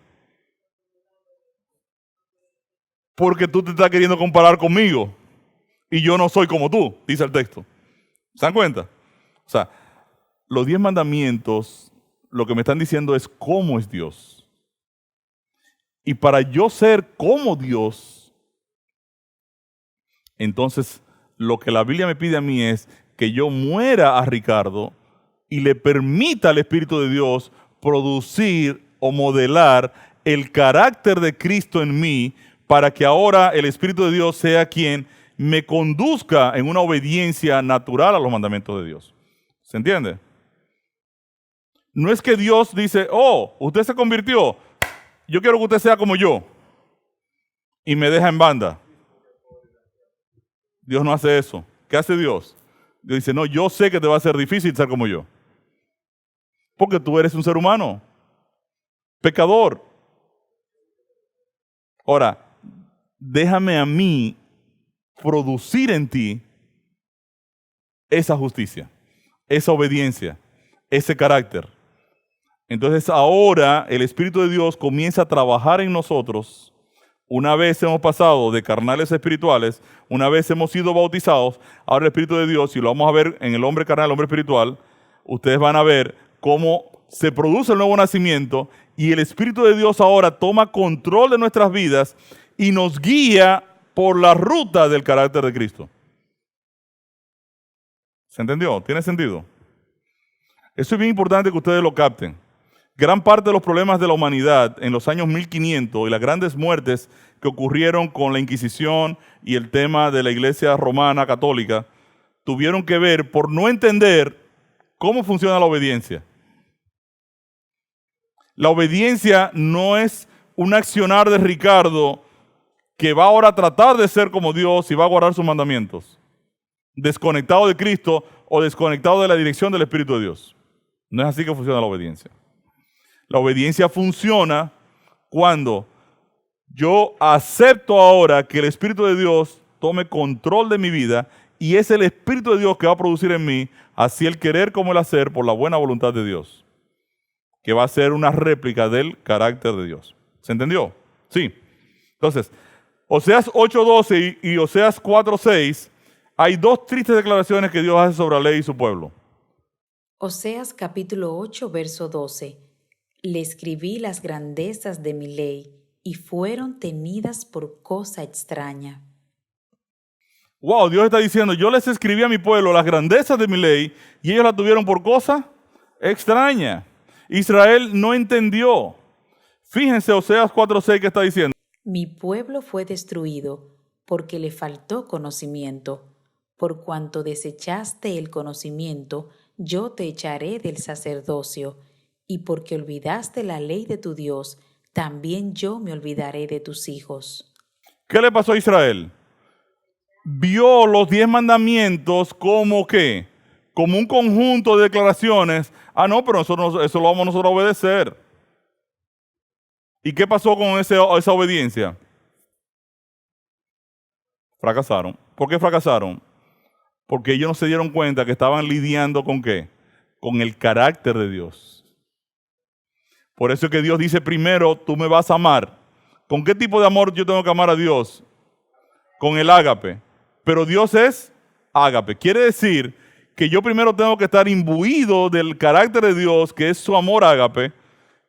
Porque tú te estás queriendo comparar conmigo y yo no soy como tú, dice el texto. ¿Se dan cuenta? O sea, los 10 mandamientos lo que me están diciendo es cómo es Dios. Y para yo ser como Dios, entonces lo que la Biblia me pide a mí es que yo muera a Ricardo y le permita al Espíritu de Dios producir o modelar el carácter de Cristo en mí para que ahora el Espíritu de Dios sea quien me conduzca en una obediencia natural a los mandamientos de Dios. ¿Se entiende? No es que Dios dice, usted se convirtió, yo quiero que usted sea como yo, y me deja en banda. Dios no hace eso. ¿Qué hace Dios? Dios dice, no, yo sé que te va a ser difícil ser como yo. Porque tú eres un ser humano, pecador. Ahora, déjame a mí producir en ti esa justicia, esa obediencia, ese carácter. Entonces ahora el Espíritu de Dios comienza a trabajar en nosotros. Una vez hemos pasado de carnales a espirituales, una vez hemos sido bautizados, ahora el Espíritu de Dios, y lo vamos a ver en el hombre carnal, el hombre espiritual, ustedes van a ver cómo se produce el nuevo nacimiento y el Espíritu de Dios ahora toma control de nuestras vidas y nos guía por la ruta del carácter de Cristo. ¿Se entendió? ¿Tiene sentido? Eso es bien importante que ustedes lo capten. Gran parte de los problemas de la humanidad en los años 1500 y las grandes muertes que ocurrieron con la Inquisición y el tema de la Iglesia Romana Católica tuvieron que ver por no entender cómo funciona la obediencia. La obediencia no es un accionar de Ricardo que va ahora a tratar de ser como Dios y va a guardar sus mandamientos, desconectado de Cristo o desconectado de la dirección del Espíritu de Dios. No es así que funciona la obediencia. La obediencia funciona cuando yo acepto ahora que el Espíritu de Dios tome control de mi vida y es el Espíritu de Dios que va a producir en mí así el querer como el hacer por la buena voluntad de Dios, que va a ser una réplica del carácter de Dios. ¿Se entendió? Sí. Entonces, Oseas 8:12 y Oseas 4:6, hay dos tristes declaraciones que Dios hace sobre la ley y su pueblo. Oseas capítulo 8, verso 12. Le escribí las grandezas de mi ley y fueron tenidas por cosa extraña. Wow, Dios está diciendo, yo les escribí a mi pueblo las grandezas de mi ley y ellos la tuvieron por cosa extraña. Israel no entendió. Fíjense Oseas 4:6 que está diciendo. Mi pueblo fue destruido porque le faltó conocimiento. Por cuanto desechaste el conocimiento, yo te echaré del sacerdocio. Y porque olvidaste la ley de tu Dios, también yo me olvidaré de tus hijos. ¿Qué le pasó a Israel? Vio los 10 mandamientos como ¿qué? Como un conjunto de declaraciones. No, pero eso lo vamos nosotros a obedecer. ¿Y qué pasó con esa obediencia? Fracasaron. ¿Por qué fracasaron? Porque ellos no se dieron cuenta que estaban lidiando ¿con qué? Con el carácter de Dios. Por eso es que Dios dice primero, tú me vas a amar. ¿Con qué tipo de amor yo tengo que amar a Dios? Con el ágape. Pero Dios es ágape. Quiere decir que yo primero tengo que estar imbuido del carácter de Dios, que es su amor ágape,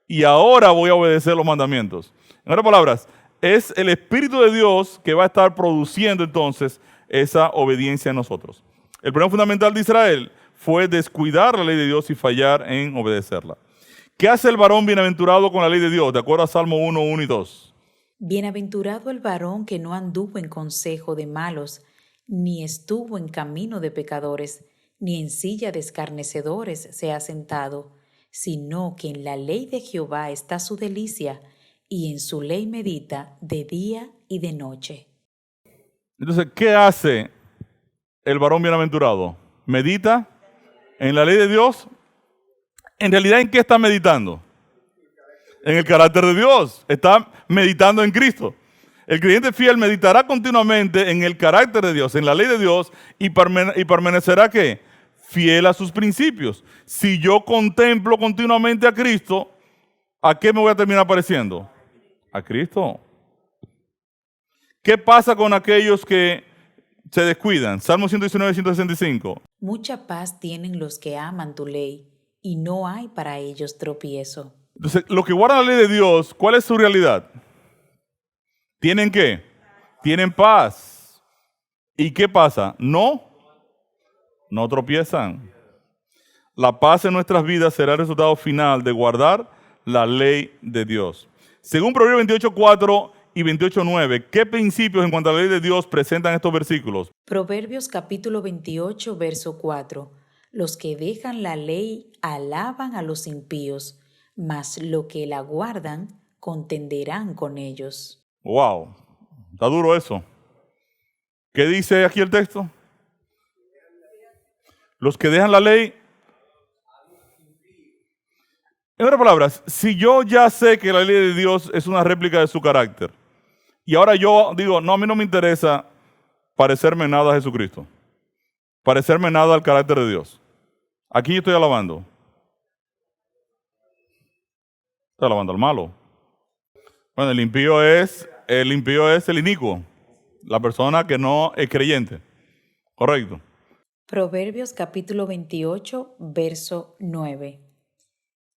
y ahora voy a obedecer los mandamientos. En otras palabras, es el Espíritu de Dios que va a estar produciendo entonces esa obediencia en nosotros. El problema fundamental de Israel fue descuidar la ley de Dios y fallar en obedecerla. ¿Qué hace el varón bienaventurado con la ley de Dios? De acuerdo a Salmo 1, 1 y 2. Bienaventurado el varón que no anduvo en consejo de malos, ni estuvo en camino de pecadores, ni en silla de escarnecedores se ha sentado, sino que en la ley de Jehová está su delicia, y en su ley medita de día y de noche. Entonces, ¿qué hace el varón bienaventurado? Medita en la ley de Dios. En realidad, ¿en qué está meditando? En el carácter de Dios. Está meditando en Cristo. El creyente fiel meditará continuamente en el carácter de Dios, en la ley de Dios, y permanecerá ¿qué? Fiel a sus principios. Si yo contemplo continuamente a Cristo, ¿a qué me voy a terminar pareciendo? A Cristo. ¿Qué pasa con aquellos que se descuidan? Salmo 119, 165. Mucha paz tienen los que aman tu ley, y no hay para ellos tropiezo. Entonces, los que guardan la ley de Dios, ¿cuál es su realidad? ¿Tienen qué? Tienen paz. ¿Y qué pasa? No tropiezan. La paz en nuestras vidas será el resultado final de guardar la ley de Dios. Según Proverbios 28:4 y 28:9, ¿qué principios en cuanto a la ley de Dios presentan estos versículos? Proverbios capítulo 28, verso 4. Los que dejan la ley alaban a los impíos, mas los que la guardan contenderán con ellos. Wow, está duro eso. ¿Qué dice aquí el texto? Los que dejan la ley. En otras palabras, si yo ya sé que la ley de Dios es una réplica de su carácter, y ahora yo digo, no, a mí no me interesa parecerme nada a Jesucristo, parecerme nada al carácter de Dios. Aquí yo estoy alabando. Estoy alabando al malo. Bueno, el impío es el inicuo, la persona que no es creyente. Correcto. Proverbios capítulo 28, verso 9.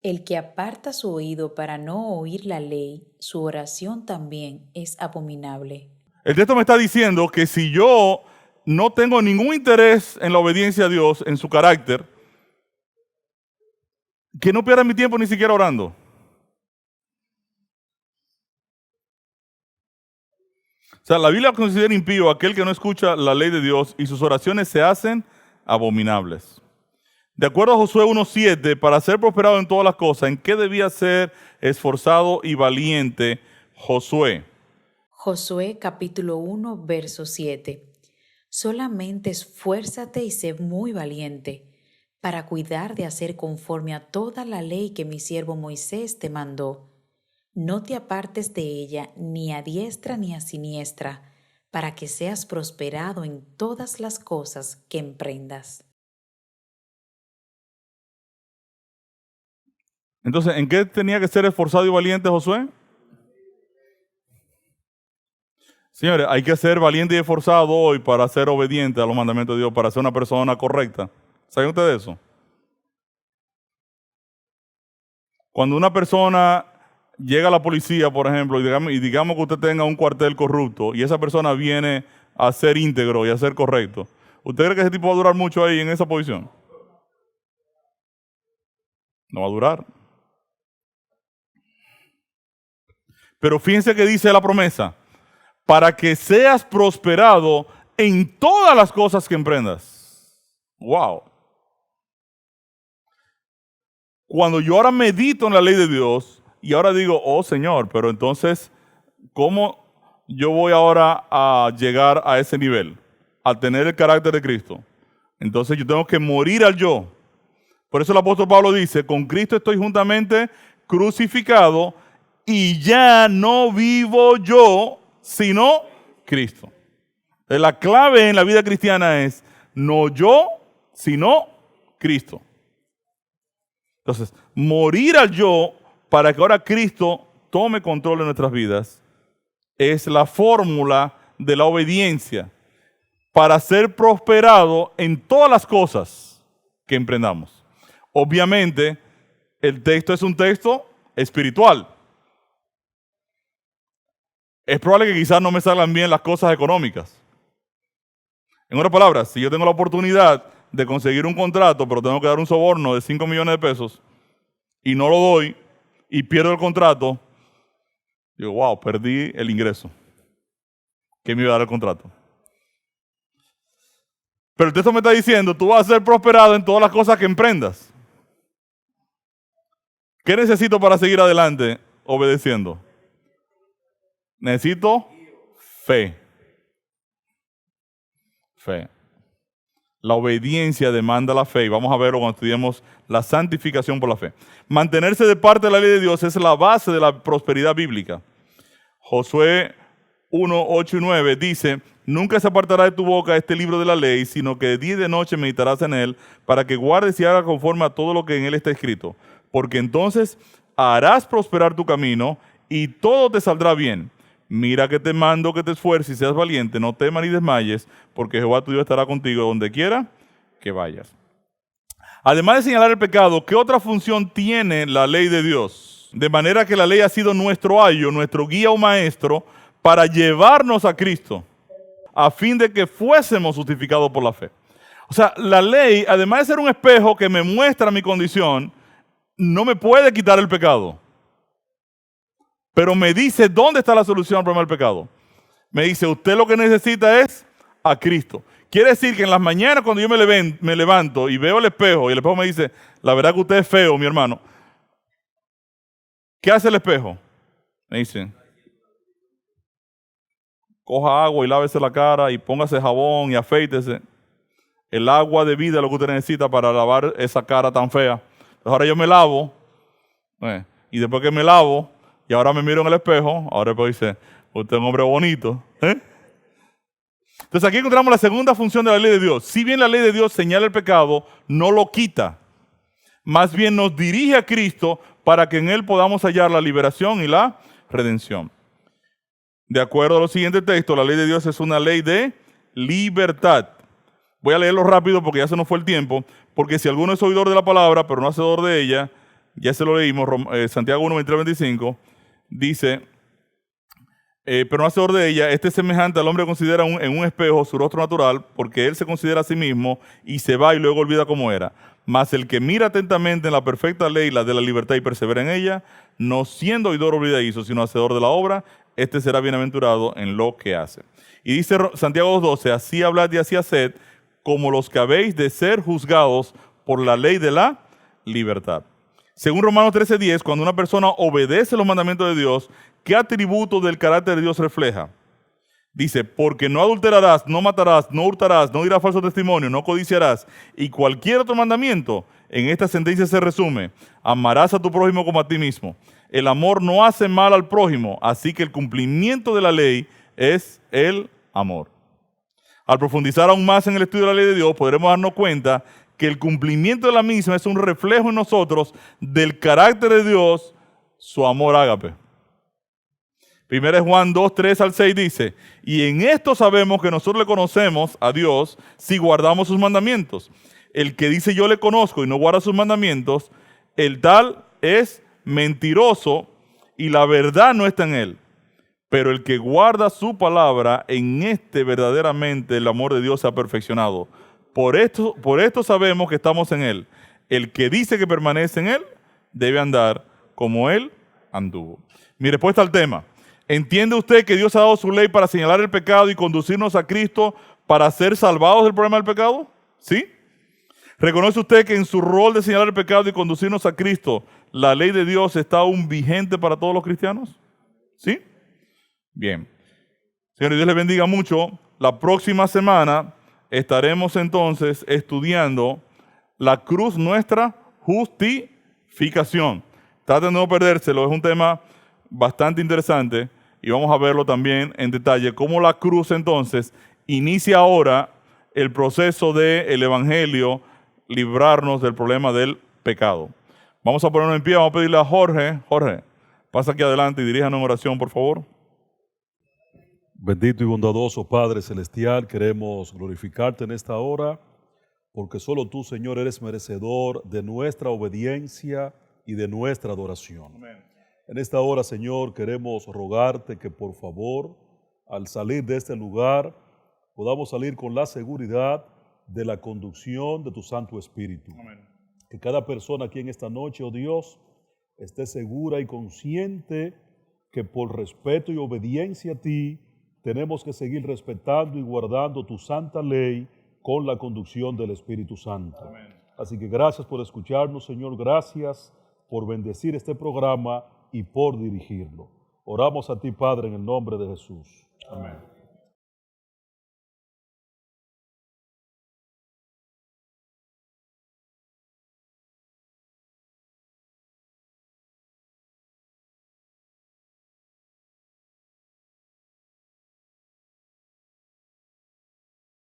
El que aparta su oído para no oír la ley, su oración también es abominable. El texto me está diciendo que si yo no tengo ningún interés en la obediencia a Dios, en su carácter, que no pierda mi tiempo ni siquiera orando. O sea, la Biblia considera impío aquel que no escucha la ley de Dios y sus oraciones se hacen abominables. De acuerdo a Josué 1:7, para ser prosperado en todas las cosas, ¿en qué debía ser esforzado y valiente Josué? Josué capítulo 1, verso 7. Solamente esfuérzate y sé muy valiente para cuidar de hacer conforme a toda la ley que mi siervo Moisés te mandó. No te apartes de ella ni a diestra ni a siniestra, para que seas prosperado en todas las cosas que emprendas. Entonces, ¿en qué tenía que ser esforzado y valiente Josué? Señores, hay que ser valiente y esforzado hoy para ser obediente a los mandamientos de Dios, para ser una persona correcta. ¿Saben ustedes eso? Cuando una persona llega a la policía, por ejemplo, y digamos que usted tenga un cuartel corrupto y esa persona viene a ser íntegro y a ser correcto, ¿usted cree que ese tipo va a durar mucho ahí en esa posición? No va a durar. Pero fíjense que dice la promesa, para que seas prosperado en todas las cosas que emprendas. Wow. Cuando yo ahora medito en la ley de Dios y ahora digo, oh Señor, pero entonces, ¿cómo yo voy ahora a llegar a ese nivel? A tener el carácter de Cristo. Entonces yo tengo que morir al yo. Por eso el apóstol Pablo dice, con Cristo estoy juntamente crucificado y ya no vivo yo, sino Cristo. La clave en la vida cristiana es no yo, sino Cristo. Entonces, morir al yo para que ahora Cristo tome control de nuestras vidas es la fórmula de la obediencia para ser prosperado en todas las cosas que emprendamos. Obviamente, el texto es un texto espiritual. Es probable que quizás no me salgan bien las cosas económicas. En otras palabras, si yo tengo la oportunidad de conseguir un contrato, pero tengo que dar un soborno de 5 millones de pesos y no lo doy y pierdo el contrato, digo, wow, perdí el ingreso. ¿Qué me iba a dar el contrato? Pero el texto me está diciendo, tú vas a ser prosperado en todas las cosas que emprendas. ¿Qué necesito para seguir adelante obedeciendo? Necesito fe. Fe. La obediencia demanda la fe, y vamos a verlo cuando estudiemos la santificación por la fe. Mantenerse de parte de la ley de Dios es la base de la prosperidad bíblica. Josué 1, 8 y 9 dice: nunca se apartará de tu boca este libro de la ley, sino que de día y de noche meditarás en él, para que guardes y hagas conforme a todo lo que en él está escrito. Porque entonces harás prosperar tu camino y todo te saldrá bien. Mira que te mando que te esfuerces y seas valiente, no temas ni desmayes, porque Jehová tu Dios estará contigo donde quiera que vayas. Además de señalar el pecado, ¿qué otra función tiene la ley de Dios? De manera que la ley ha sido nuestro ayo, nuestro guía o maestro, para llevarnos a Cristo, a fin de que fuésemos justificados por la fe. O sea, la ley, además de ser un espejo que me muestra mi condición, no me puede quitar el pecado. Pero me dice dónde está la solución al problema del pecado. Me dice, usted lo que necesita es a Cristo. Quiere decir que en las mañanas cuando yo me levanto y veo el espejo, y el espejo me dice, la verdad que usted es feo, mi hermano. ¿Qué hace el espejo? Me dice, coja agua y lávese la cara y póngase jabón y afeítese. El agua de vida es lo que usted necesita para lavar esa cara tan fea. Entonces ahora yo me lavo, y después que me lavo, y ahora me miro en el espejo, ahora el espejo dice, usted es un hombre bonito. Entonces aquí encontramos la segunda función de la ley de Dios. Si bien la ley de Dios señala el pecado, no lo quita. Más bien nos dirige a Cristo para que en Él podamos hallar la liberación y la redención. De acuerdo a los siguientes textos, la ley de Dios es una ley de libertad. Voy a leerlo rápido porque ya se nos fue el tiempo, porque si alguno es oidor de la palabra, pero no hacedor de ella, ya se lo leímos, Santiago 1, 23, 25, dice, pero no hacedor de ella, este es semejante al hombre que considera en un espejo su rostro natural, porque él se considera a sí mismo y se va y luego olvida cómo era. Mas el que mira atentamente en la perfecta ley, la de la libertad, y persevera en ella, no siendo oidor olvidadizo, sino hacedor de la obra, este será bienaventurado en lo que hace. Y dice Santiago 2:12, así hablad y así haced, como los que habéis de ser juzgados por la ley de la libertad. Según Romanos 13:10, cuando una persona obedece los mandamientos de Dios, ¿qué atributo del carácter de Dios refleja? Dice, porque no adulterarás, no matarás, no hurtarás, no dirás falso testimonio, no codiciarás, y cualquier otro mandamiento, en esta sentencia se resume, amarás a tu prójimo como a ti mismo. El amor no hace mal al prójimo, así que el cumplimiento de la ley es el amor. Al profundizar aún más en el estudio de la ley de Dios, podremos darnos cuenta que el cumplimiento de la misma es un reflejo en nosotros del carácter de Dios, su amor ágape. 1 Juan 2, 3 al 6 dice, y en esto sabemos que nosotros le conocemos a Dios si guardamos sus mandamientos. El que dice yo le conozco y no guarda sus mandamientos, el tal es mentiroso y la verdad no está en él. Pero el que guarda su palabra, en este verdaderamente el amor de Dios se ha perfeccionado. Por esto sabemos que estamos en él. El que dice que permanece en él, debe andar como él anduvo. Mi respuesta al tema. ¿Entiende usted que Dios ha dado su ley para señalar el pecado y conducirnos a Cristo para ser salvados del problema del pecado? ¿Sí? ¿Reconoce usted que en su rol de señalar el pecado y conducirnos a Cristo, la ley de Dios está aún vigente para todos los cristianos? ¿Sí? Bien. Señor, Dios les bendiga mucho. La próxima semana estaremos entonces estudiando la cruz nuestra justificación. Traten de no perdérselo, es un tema bastante interesante y vamos a verlo también en detalle, cómo la cruz entonces inicia ahora el proceso del evangelio, librarnos del problema del pecado. Vamos a ponernos en pie, vamos a pedirle a Jorge, pasa aquí adelante y diríjanos en oración, por favor. Bendito y bondadoso Padre Celestial, queremos glorificarte en esta hora, porque solo tú, Señor, eres merecedor de nuestra obediencia y de nuestra adoración. Amén. En esta hora, Señor, queremos rogarte que por favor, al salir de este lugar, podamos salir con la seguridad de la conducción de tu Santo Espíritu. Amén. Que cada persona aquí en esta noche, oh Dios, esté segura y consciente que por respeto y obediencia a ti, tenemos que seguir respetando y guardando tu santa ley con la conducción del Espíritu Santo. Amén. Así que gracias por escucharnos, Señor. Gracias por bendecir este programa y por dirigirlo. Oramos a ti, Padre, en el nombre de Jesús. Amén.